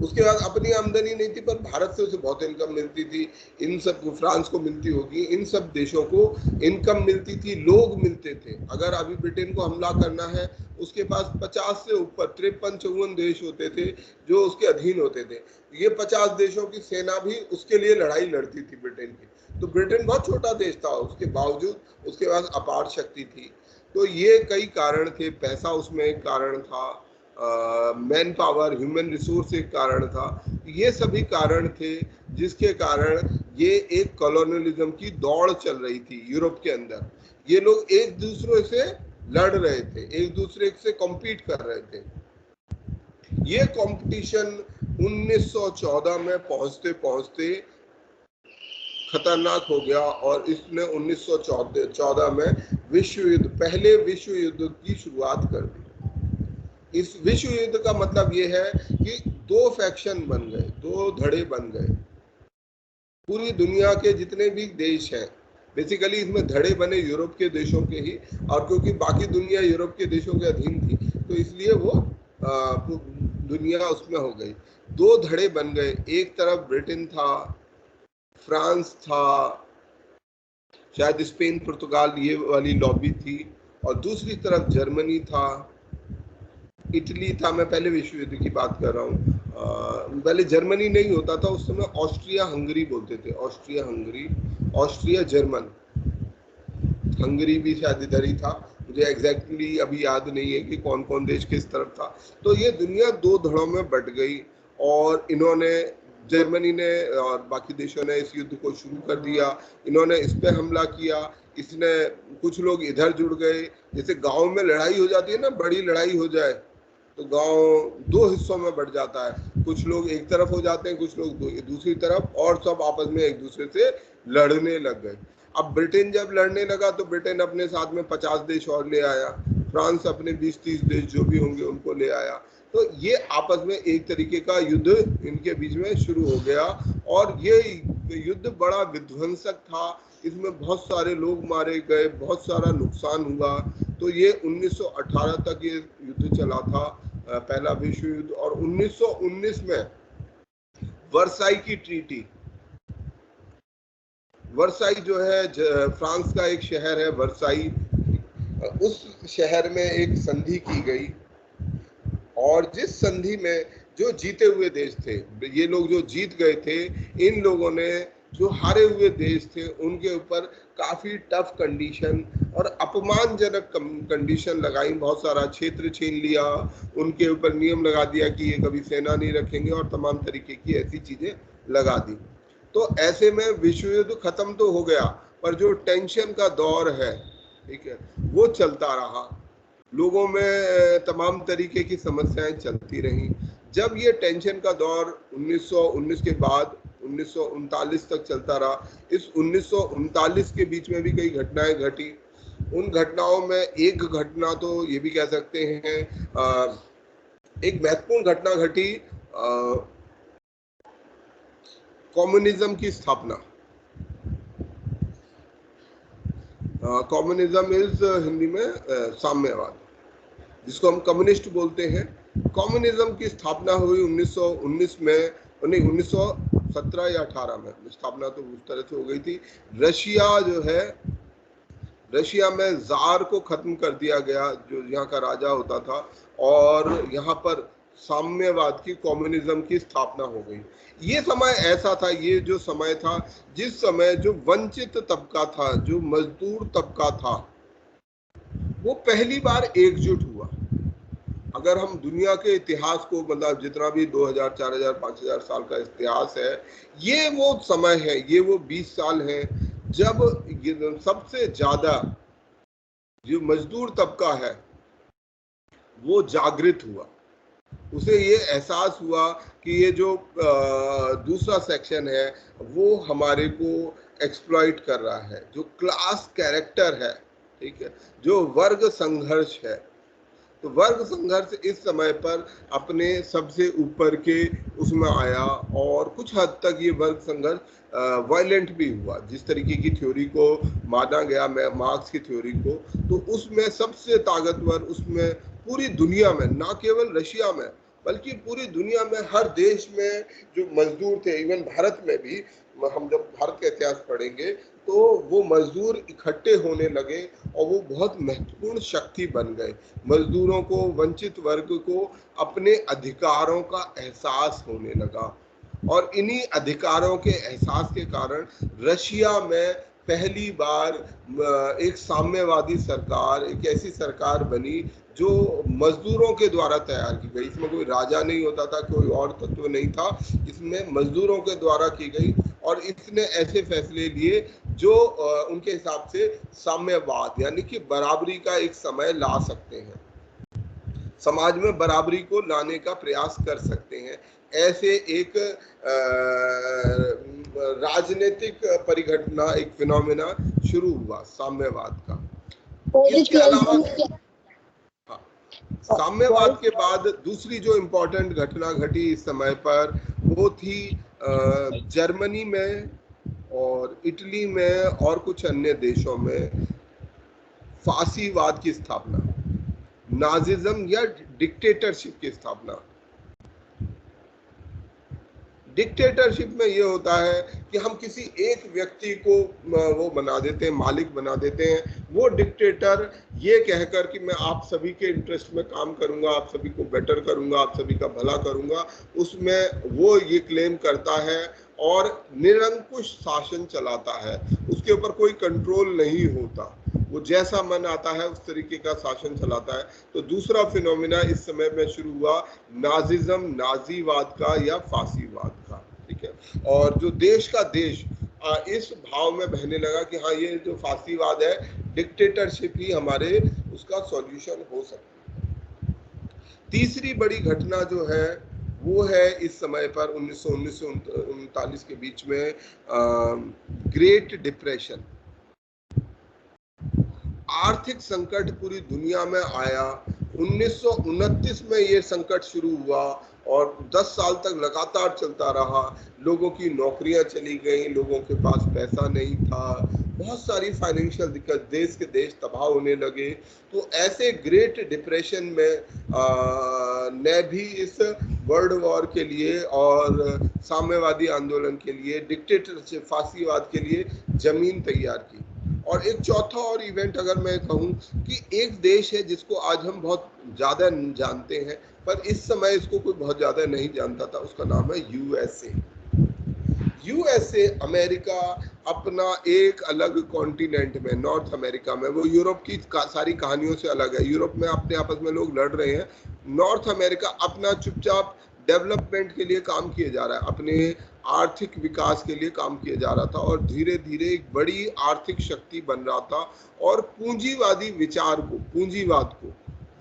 उसके बाद अपनी आमदनी नहीं थी, पर भारत से उसे बहुत इनकम मिलती थी। इन सब को, फ्रांस को मिलती होगी, इन सब देशों को इनकम मिलती थी, लोग मिलते थे। अगर अभी ब्रिटेन को हमला करना है, उसके पास 50 से ऊपर 53-54 देश होते थे जो उसके अधीन होते थे। ये 50 देशों की सेना भी उसके लिए लड़ाई लड़ती थी ब्रिटेन की। तो ब्रिटेन बहुत छोटा देश था, उसके बावजूद उसके पास अपार शक्ति थी। तो ये कई कारण थे, पैसा उसमें एक कारण था, मैन पावर, ह्यूमन रिसोर्स एक कारण था। ये सभी कारण थे जिसके कारण ये एक कॉलोनियलिज्म की दौड़ चल रही थी यूरोप के अंदर। ये लोग एक दूसरे से लड़ रहे थे, एक दूसरे से कॉम्पीट कर रहे थे। ये कंपटीशन 1914 में पहुंचते पहुंचते खतरनाक हो गया, और इसने 1914 में विश्व युद्ध, पहले विश्व युद्ध की शुरुआत कर दी। इस विश्व युद्ध का मतलब ये है कि दो फैक्शन बन गए, दो धड़े बन गए। पूरी दुनिया के जितने भी देश हैं, बेसिकली इसमें धड़े बने यूरोप के देशों के ही, और क्योंकि बाकी दुनिया यूरोप के देशों के अधीन थी तो इसलिए वो दुनिया उसमें हो गई। दो धड़े बन गए, एक तरफ ब्रिटेन था, फ्रांस था, शायद स्पेन पुर्तगाल ये वाली लॉबी थी, और दूसरी तरफ जर्मनी था, इटली था। मैं पहले विश्व युद्ध की बात कर रहा हूँ। पहले जर्मनी नहीं होता था, उस समय ऑस्ट्रिया हंगरी बोलते थे, Austria Hungary, Austria German, Hungary भी शायद इधर ही था, मुझे एग्जैक्टली अभी याद नहीं है कि कौन कौन देश किस तरफ था। तो ये दुनिया दो धड़ों में बट गई, और इन्होंने, जर्मनी ने और बाकी देशों ने इस युद्ध को शुरू कर दिया। इन्होंने इस पे हमला किया, इसने, कुछ लोग इधर जुड़ गए। जैसे गांव में लड़ाई हो जाती है ना, बड़ी लड़ाई हो जाए तो गांव दो हिस्सों में बढ़ जाता है, कुछ लोग एक तरफ हो जाते हैं, कुछ लोग दूसरी तरफ, और सब आपस में एक दूसरे से लड़ने लग गए। अब ब्रिटेन जब लड़ने लगा तो ब्रिटेन अपने साथ में 50 देश और ले आया, फ्रांस अपने 20-30 देश जो भी होंगे उनको ले आया। तो ये आपस में एक तरीके का युद्ध इनके बीच में शुरू हो गया, और ये युद्ध बड़ा विध्वंसक था। इसमें बहुत सारे लोग मारे गए, बहुत सारा नुकसान हुआ। तो ये 1918 तक ये युद्ध चला था, पहला विश्व युद्ध। और 1919 में वर्साई की ट्रीटी, वर्साई जो है फ्रांस का एक शहर है वर्साई, उस शहर में एक संधि की गई, और जिस संधि में जो जीते हुए देश थे, ये लोग जो जीत गए थे, इन लोगों ने जो हारे हुए देश थे उनके ऊपर काफी टफ कंडीशन और अपमानजनक कंडीशन लगाई। बहुत सारा क्षेत्र छीन लिया, उनके ऊपर नियम लगा दिया कि ये कभी सेना नहीं रखेंगे, और तमाम तरीके की ऐसी चीजें लगा दी। तो ऐसे में विश्व युद्ध खत्म तो हो गया, पर जो टेंशन का दौर है, ठीक है, वो चलता रहा। लोगों में तमाम तरीके की समस्याएं चलती रहीं। जब ये टेंशन का दौर 1919 के बाद 1939 तक चलता रहा, इस 1939 के बीच में भी कई घटनाएं घटी। उन घटनाओं में एक घटना तो ये भी कह सकते हैं, एक महत्वपूर्ण घटना घटी, कम्युनिज्म की स्थापना। कम्युनिज्म इज हिंदी में साम्यवाद, जिसको हम कम्युनिस्ट बोलते हैं। कम्युनिज्म की स्थापना हुई 1919 में, नहीं 1917 या 18 में स्थापना तो उस तरह से हो गई थी। रशिया जो है, रशिया में जार को खत्म कर दिया गया, जो यहाँ का राजा होता था, और यहाँ पर साम्यवाद की, कम्युनिज्म की स्थापना हो गई। ये समय ऐसा था, ये जो समय था जिस समय जो वंचित तबका था, जो मजदूर तबका था, वो पहली बार एकजुट हुआ। अगर हम दुनिया के इतिहास को, मतलब जितना भी 2000, 4000, 5000 साल का इतिहास है, ये वो समय है, ये वो 20 साल है जब सबसे ज्यादा जो मजदूर तबका है वो जागृत हुआ। उसे ये एहसास हुआ कि ये जो दूसरा सेक्शन है वो हमारे को एक्सप्लॉइट कर रहा है, जो क्लास कैरेक्टर है, ठीक है, जो वर्ग संघर्ष है। तो वर्ग संघर्ष इस समय पर अपने सबसे ऊपर के उसमें आया, और कुछ हद तक ये वर्ग संघर्ष वायलेंट भी हुआ। जिस तरीके की थ्योरी को माना गया, मार्क्स की थ्योरी को, तो उसमें सबसे ताकतवर, उसमें पूरी दुनिया में, ना केवल रशिया में बल्कि पूरी दुनिया में, हर देश में जो मजदूर थे, इवन भारत में भी, हम जब भारत का इतिहास पढ़ेंगे तो वो मजदूर इकट्ठे होने लगे और वो बहुत महत्वपूर्ण शक्ति बन गए। मजदूरों को, वंचित वर्ग को अपने अधिकारों का एहसास होने लगा, और इन्हीं अधिकारों के एहसास के कारण रशिया में पहली बार एक साम्यवादी सरकार, एक ऐसी सरकार बनी जो मजदूरों के द्वारा तैयार की गई। इसमें कोई राजा नहीं होता था, कोई और तत्व नहीं था, इसमें मजदूरों के द्वारा की गई, और इसने ऐसे फैसले लिए जो उनके हिसाब से साम्यवाद, यानी कि बराबरी का एक समय ला सकते हैं, समाज में बराबरी को लाने का प्रयास कर सकते हैं। ऐसे एक राजनीतिक परिघटना, एक फिनोमेना शुरू हुआ साम्यवाद का। इसके अलावा साम्यवाद के बाद दूसरी जो इम्पोर्टेंट घटना घटी इस समय पर वो थी जर्मनी में और इटली में और कुछ अन्य देशों में फासीवाद की स्थापना, नाजिज्म या डिक्टेटरशिप की स्थापना। डिक्टेटरशिप में ये होता है कि हम किसी एक व्यक्ति को वो बना देते हैं, मालिक बना देते हैं। वो डिक्टेटर ये कहकर कि मैं आप सभी के इंटरेस्ट में काम करूंगा, आप सभी को बेटर करूंगा, आप सभी का भला करूंगा, उसमें वो ये क्लेम करता है और निरंकुश शासन चलाता है। उसके ऊपर कोई कंट्रोल नहीं होता, वो जैसा मन आता है उस तरीके का शासन चलाता है। तो दूसरा फिनोमिना इस समय में शुरू हुआ नाजिज्म, नाजीवाद का या फासीवाद का, ठीक है। और जो देश का देश इस भाव में बहने लगा कि हाँ ये जो फासीवाद है, डिक्टेटरशिप ही हमारे उसका सॉल्यूशन हो सकता है। तीसरी बड़ी घटना जो है वो है इस समय पर 1919 से 1939 के बीच में ग्रेट डिप्रेशन। आर्थिक संकट पूरी दुनिया में आया। 1929 में ये संकट शुरू हुआ और 10 साल तक लगातार चलता रहा। लोगों की नौकरियां चली गई, लोगों के पास पैसा नहीं था, बहुत सारी फाइनेंशियल दिक्कत, देश के देश तबाह होने लगे। तो ऐसे ग्रेट डिप्रेशन में ने भी इस वर्ल्ड वॉर के लिए और साम्यवादी आंदोलन के लिए, डिक्टेटरशिप, फासीवाद के लिए जमीन तैयार की। और एक चौथा और इवेंट अगर मैं कहूँ कि एक देश है जिसको आज हम बहुत ज़्यादा जानते हैं पर इस समय इसको कोई बहुत ज़्यादा नहीं जानता था, उसका नाम है यूएसए। यूएसए, अमेरिका अपना एक अलग कॉन्टिनेंट में, नॉर्थ अमेरिका में, वो यूरोप की सारी कहानियों से अलग है। यूरोप में अपने आपस में लोग लड़ रहे हैं, नॉर्थ अमेरिका अपना चुपचाप डेवलपमेंट के लिए काम किए जा रहा है, अपने आर्थिक विकास के लिए काम किया जा रहा था और धीरे धीरे एक बड़ी आर्थिक शक्ति बन रहा था और पूंजीवादी विचार को, पूंजीवाद को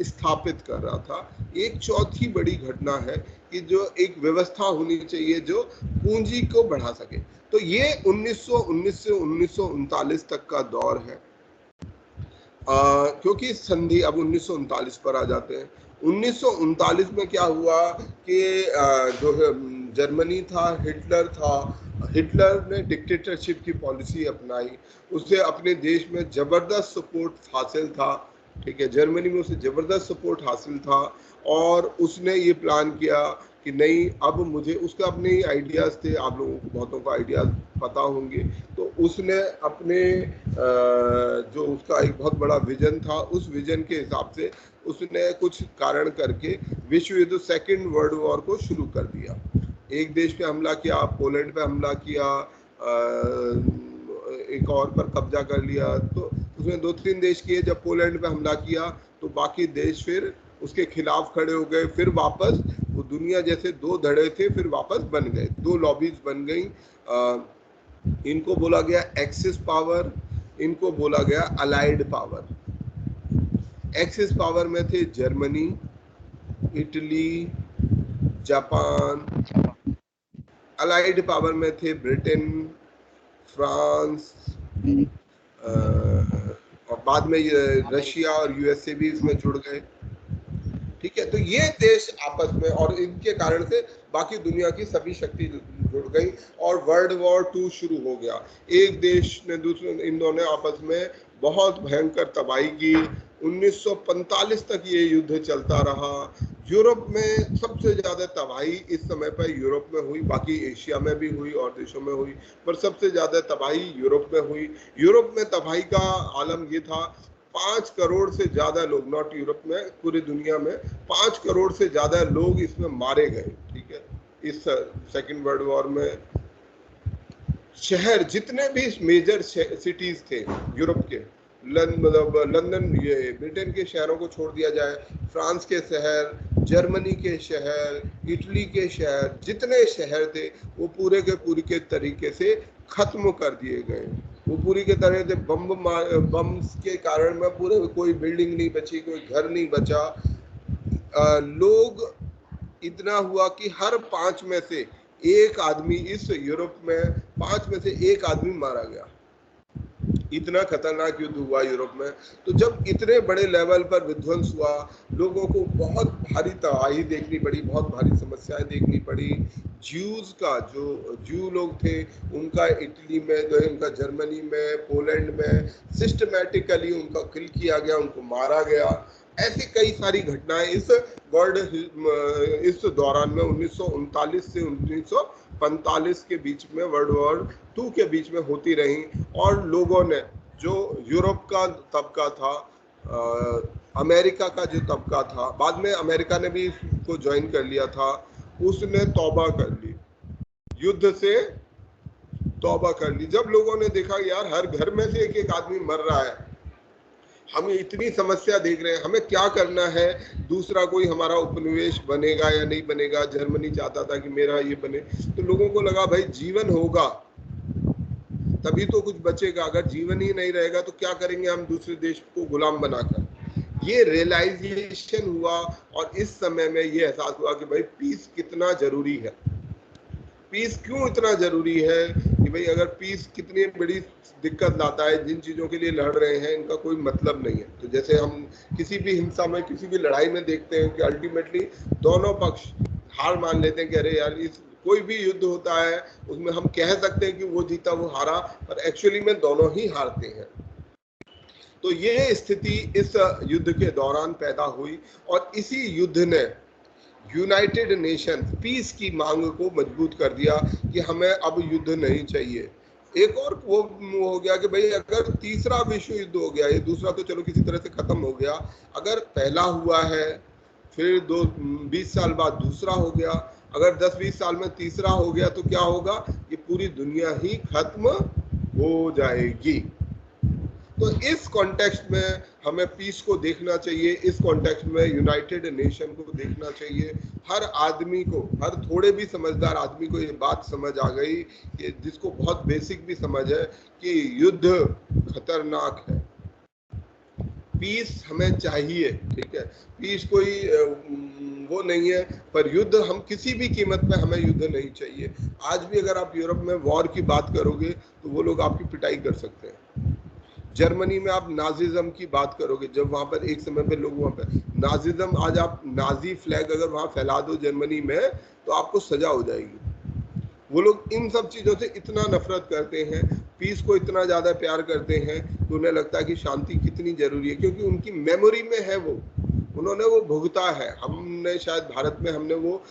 स्थापित कर रहा था। एक चौथी बड़ी घटना है कि जो एक व्यवस्था होनी चाहिए जो पूंजी को बढ़ा सके। तो ये 1919 से 1939 तक का दौर है। क्योंकि संधि अब 1939 पर आ जाते हैं। 1939 में क्या हुआ कि जो जर्मनी था, हिटलर ने डिक्टेटरशिप की पॉलिसी अपनाई। उसे अपने देश में जबरदस्त सपोर्ट हासिल था, ठीक है, जर्मनी में उसे जबरदस्त सपोर्ट हासिल था और उसने ये प्लान किया कि नहीं, अब मुझे, उसके अपने ही आइडियाज़ थे, आप लोगों को बहुतों को आइडियाज़ पता होंगे। तो उसने अपने जो उसका एक बहुत बड़ा विजन था, उस विजन के हिसाब से उसने कुछ कारण करके विश्व युद्ध, सेकेंड वर्ल्ड वॉर को शुरू कर दिया। एक देश पे हमला किया, पोलैंड पे हमला किया, एक और पर कब्जा कर लिया। तो उसने 2-3 देश किए। जब पोलैंड पे हमला किया तो बाकी देश फिर उसके खिलाफ खड़े हो गए। फिर वापस वो दुनिया जैसे दो धड़े थे, फिर वापस बन गए, दो लॉबीज बन गई। इनको बोला गया एक्सिस पावर, इनको बोला गया अलाइड पावर। एक्सिस पावर में थे Germany, Italy, Japan. Allied power में थे ब्रिटेन, फ्रांस, और बाद में रशिया और यूएसए भी इसमें जुड़ गए, ठीक है। तो ये देश आपस में, और इनके कारण से बाकी दुनिया की सभी शक्ति जुड़ गई और वर्ल्ड वॉर 2 शुरू हो गया। एक देश ने दूसरे, इन दोनों ने आपस में बहुत भयंकर तबाही की। 1945 तक ये युद्ध चलता रहा। यूरोप में सबसे ज्यादा तबाही इस समय पर यूरोप में हुई, बाकी एशिया में भी हुई और देशों में हुई, पर सबसे ज्यादा तबाही यूरोप में हुई। यूरोप में तबाही का आलम ये था, 5 करोड़ से ज्यादा लोग, नॉट यूरोप में, पूरी दुनिया में 5 करोड़ से ज्यादा लोग इसमें मारे गए, ठीक है। इस सेकेंड वर्ल्ड वॉर में शहर, जितने भी मेजर सिटीज थे यूरोप के, लंदन, ये ब्रिटेन के शहरों को छोड़ दिया जाए, फ्रांस के शहर, जर्मनी के शहर, इटली के शहर, जितने शहर थे वो पूरे के तरीके से खत्म कर दिए गए। वो पूरी के तरह से बम्स के कारण में पूरे, कोई बिल्डिंग नहीं बची, कोई घर नहीं बचा। लोग, इतना हुआ कि हर 5 में से एक आदमी, इस यूरोप में 5 में से एक आदमी मारा गया। इतना खतरनाक युद्ध हुआ यूरोप में। तो जब इतने बड़े लेवल पर विध्वंस हुआ, लोगों को बहुत भारी तबाही देखनी पड़ी, बहुत भारी समस्याएं देखनी पड़ी। ज्यूज का, जो ज्यू लोग थे उनका इटली में जो है, उनका जर्मनी में, पोलैंड में सिस्टमैटिकली उनका किल किया गया, उनको मारा गया। ऐसी कई सारी घटनाएं इस दौरान में 1939 से 1945 के बीच में, वर्ल्ड वॉर 2 के बीच में होती रही। और लोगों ने, जो यूरोप का तबका था, अमेरिका का जो तबका था, बाद में अमेरिका ने भी इसको ज्वाइन कर लिया था, उसने तौबा कर ली, युद्ध से तौबा कर ली। जब लोगों ने देखा यार हर घर में से एक आदमी मर रहा है, हम इतनी समस्या देख रहे हैं, हमें क्या करना है, दूसरा कोई हमारा उपनिवेश बनेगा या नहीं बनेगा। जर्मनी चाहता था कि मेरा ये बने, तो लोगों को लगा भाई जीवन होगा तभी तो कुछ बचेगा, अगर जीवन ही नहीं रहेगा तो क्या करेंगे हम दूसरे देश को गुलाम बनाकर। ये रियलाइजेशन हुआ और इस समय में ये एहसास हुआ कि भाई पीस कितना जरूरी है। पीस क्यों इतना जरूरी है कि भाई अगर पीस कितनी बड़ी दिक्कत लाता है, जिन चीजों के लिए लड़ रहे हैं इनका कोई मतलब नहीं है। तो जैसे हम किसी भी हिंसा में, किसी भी लड़ाई में देखते हैं कि अल्टीमेटली दोनों पक्ष हार मान लेते हैं कि अरे यार, इस कोई भी युद्ध होता है उसमें हम कह सकते हैं कि वो जीता वो हारा, पर एक्चुअली में दोनों ही हारते हैं। तो ये स्थिति इस युद्ध के दौरान पैदा हुई और इसी युद्ध ने यूनाइटेड नेशन पीस की मांग को मजबूत कर दिया कि हमें अब युद्ध नहीं चाहिए। एक और वो हो गया कि भाई अगर तीसरा विश्व युद्ध हो गया, ये दूसरा तो चलो किसी तरह से खत्म हो गया, अगर पहला हुआ है फिर 20 साल बाद दूसरा हो गया, अगर 10-20 साल में तीसरा हो गया तो क्या होगा, ये पूरी दुनिया ही खत्म हो जाएगी। तो इस कॉन्टेक्स्ट में हमें पीस को देखना चाहिए, इस कॉन्टेक्स्ट में यूनाइटेड नेशन को देखना चाहिए। हर आदमी को, हर थोड़े भी समझदार आदमी को ये बात समझ आ गई कि जिसको बहुत बेसिक भी समझ है कि युद्ध खतरनाक है, पीस हमें चाहिए, ठीक है, पीस कोई वो नहीं है, पर युद्ध हम किसी भी कीमत पे हमें युद्ध नहीं चाहिए। आज भी अगर आप यूरोप में वॉर की बात करोगे तो वो लोग आपकी पिटाई कर सकते हैं। जर्मनी में आप नाजिज्म की बात करोगे, जब वहां पर एक समय पे लोग वहां पर नाजिज्म, आज आप नाजी फ्लैग अगर वहां फैला दो जर्मनी में तो आपको सजा हो जाएगी। वो लोग इन सब चीजों से इतना नफरत करते हैं, पीस को इतना ज्यादा प्यार करते हैं, तो उन्हें लगता है कि शांति कितनी जरूरी है, क्योंकि उनकी मेमोरी में है, वो उन्होंने वो भुगता है। हमने शायद भारत में हमने वो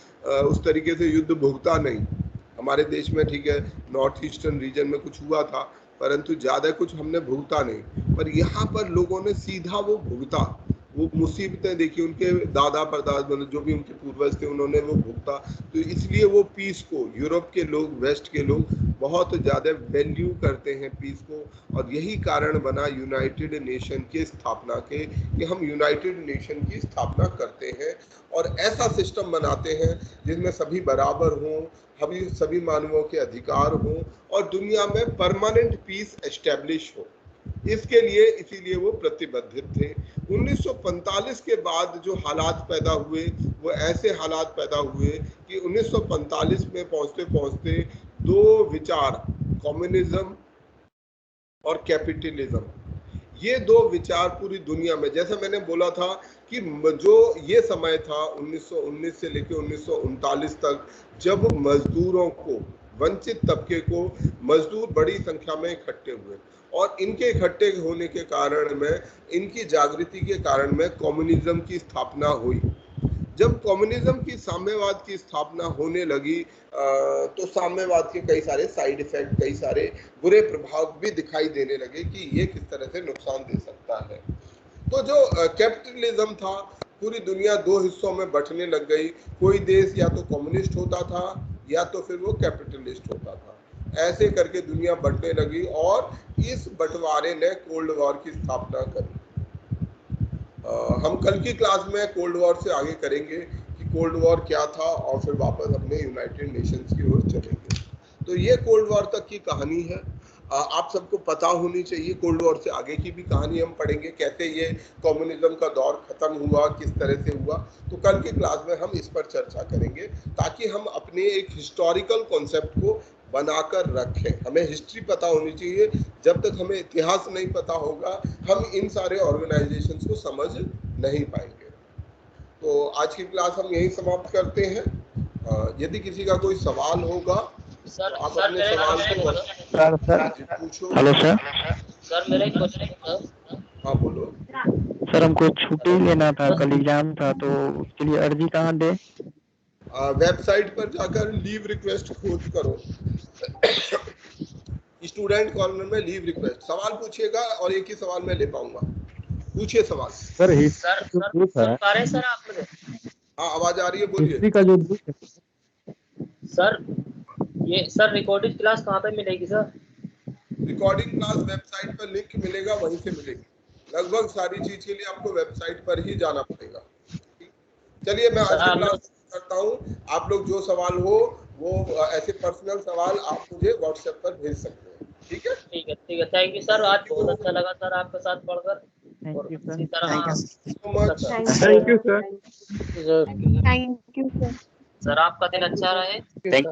उस तरीके से युद्ध भुगता नहीं। हमारे देश में ठीक है नॉर्थ ईस्टर्न रीजन में कुछ हुआ था, परंतु ज्यादा कुछ हमने भुगता नहीं। पर यहाँ पर लोगों ने सीधा वो भुगता, वो मुसीबतें देखी, उनके दादा परदादा मतलब जो भी उनके पूर्वज थे उन्होंने वो भुगता। तो इसलिए वो पीस को यूरोप के लोग, वेस्ट के लोग बहुत ज़्यादा वैल्यू करते हैं पीस को, और यही कारण बना यूनाइटेड नेशन की स्थापना के कि हम यूनाइटेड नेशन की स्थापना करते हैं और ऐसा सिस्टम बनाते हैं जिसमें सभी बराबर हों, सभी मानवों के अधिकार हों और दुनिया में परमानेंट पीस एस्टेब्लिश हो। इसके लिए इसीलिए वो प्रतिबद्ध थे। 1945 के बाद जो हालात पैदा हुए वो ऐसे हालात पैदा हुए कि 1945 में पहुंचते पहुंचते दो विचार, कम्युनिज्म और कैपिटलिज्म, ये दो विचार पूरी दुनिया में, जैसे मैंने बोला था कि जो ये समय था 1919 से लेकर 1939 तक, जब मजदूरों को, वंचित तबके को मजदूर बड़ी संख्या में इकट्ठे हुए और इनके इकट्ठे होने के कारण में, इनकी जागृति के कारण में कम्युनिज्म की स्थापना हुई। जब कम्युनिज्म की, साम्यवाद की स्थापना होने लगी तो साम्यवाद के कई सारे साइड इफेक्ट, कई सारे बुरे प्रभाव भी दिखाई देने लगे कि ये किस तरह से नुकसान दे सकता है। तो जो कैपिटलिज्म था, पूरी दुनिया दो हिस्सों में बंटने लग गई। कोई देश या तो कम्युनिस्ट होता था या तो फिर वो कैपिटलिस्ट होता था। ऐसे करके दुनिया बंटने लगी और इस बंटवारे ने कोल्ड वॉर की स्थापना करी। हम कल की क्लास में कोल्ड वॉर से आगे करेंगे कि कोल्ड वॉर क्या था और फिर वापस अपने यूनाइटेड नेशंस की ओर चलेंगे। तो ये कोल्ड वॉर तक की कहानी है, आप सबको पता होनी चाहिए। कोल्ड वॉर से आगे की भी कहानी हम पढ़ेंगे, कैसे ये कम्युनिज्म का दौर खत्म हुआ, किस तरह से हुआ। तो कल की क्लास में हम इस पर चर्चा करेंगे ताकि हम अपने एक हिस्टोरिकल कॉन्सेप्ट को बनाकर रखें। हमें हिस्ट्री पता होनी चाहिए। जब तक हमें इतिहास नहीं पता होगा हम इन सारे ऑर्गेनाइजेशंस को समझ नहीं पाएंगे। तो आज की क्लास हम यहीं समाप्त करते हैं। यदि किसी का कोई सवाल होगा सर, तो आप अपने सवाल को पूछो। Hello sir. सर मेरा एक क्वेश्चन था। हाँ बोलो। सर हमको छुट्टी लेना था, कल एग्जाम था, तो उसके लिए अर्जी कहाँ दे? वेबसाइट पर जाकर लीव रिक्वेस्ट खोज करो। स्टूडेंट कॉर्नर में लीव रिक्वेस्ट, सवाल पूछिएगा और एक ही सवाल में ले पाऊंगा। पूछिए सवाल। सर सर आप मुझे हाँ आवाज आ रही है, बोलिए। हिस्ट्री का जो बुक है सर, ये सर रिकॉर्डेड क्लास कहाँ पे मिलेगी सर? रिकॉर्डिंग क्लास वेबसाइट पर लिंक मिलेगा, वहीं से मिलेगी। लगभग सारी चीज के लिए आपको वेबसाइट पर ही जाना पड़ेगा। चलिए मैं आज की क्लास करता हूँ। आप लोग जो सवाल हो वो ऐसे पर्सनल सवाल आप मुझे व्हाट्सएप पर भेज सकते हैं। ठीक है, ठीक है। थैंक यू सर, आज बहुत अच्छा लगा सर आपके साथ पढ़कर। थैंक यू इसी सर। तरह so much. Thank you sir. Thank you sir. Sir आपका दिन अच्छा रहे। थैंक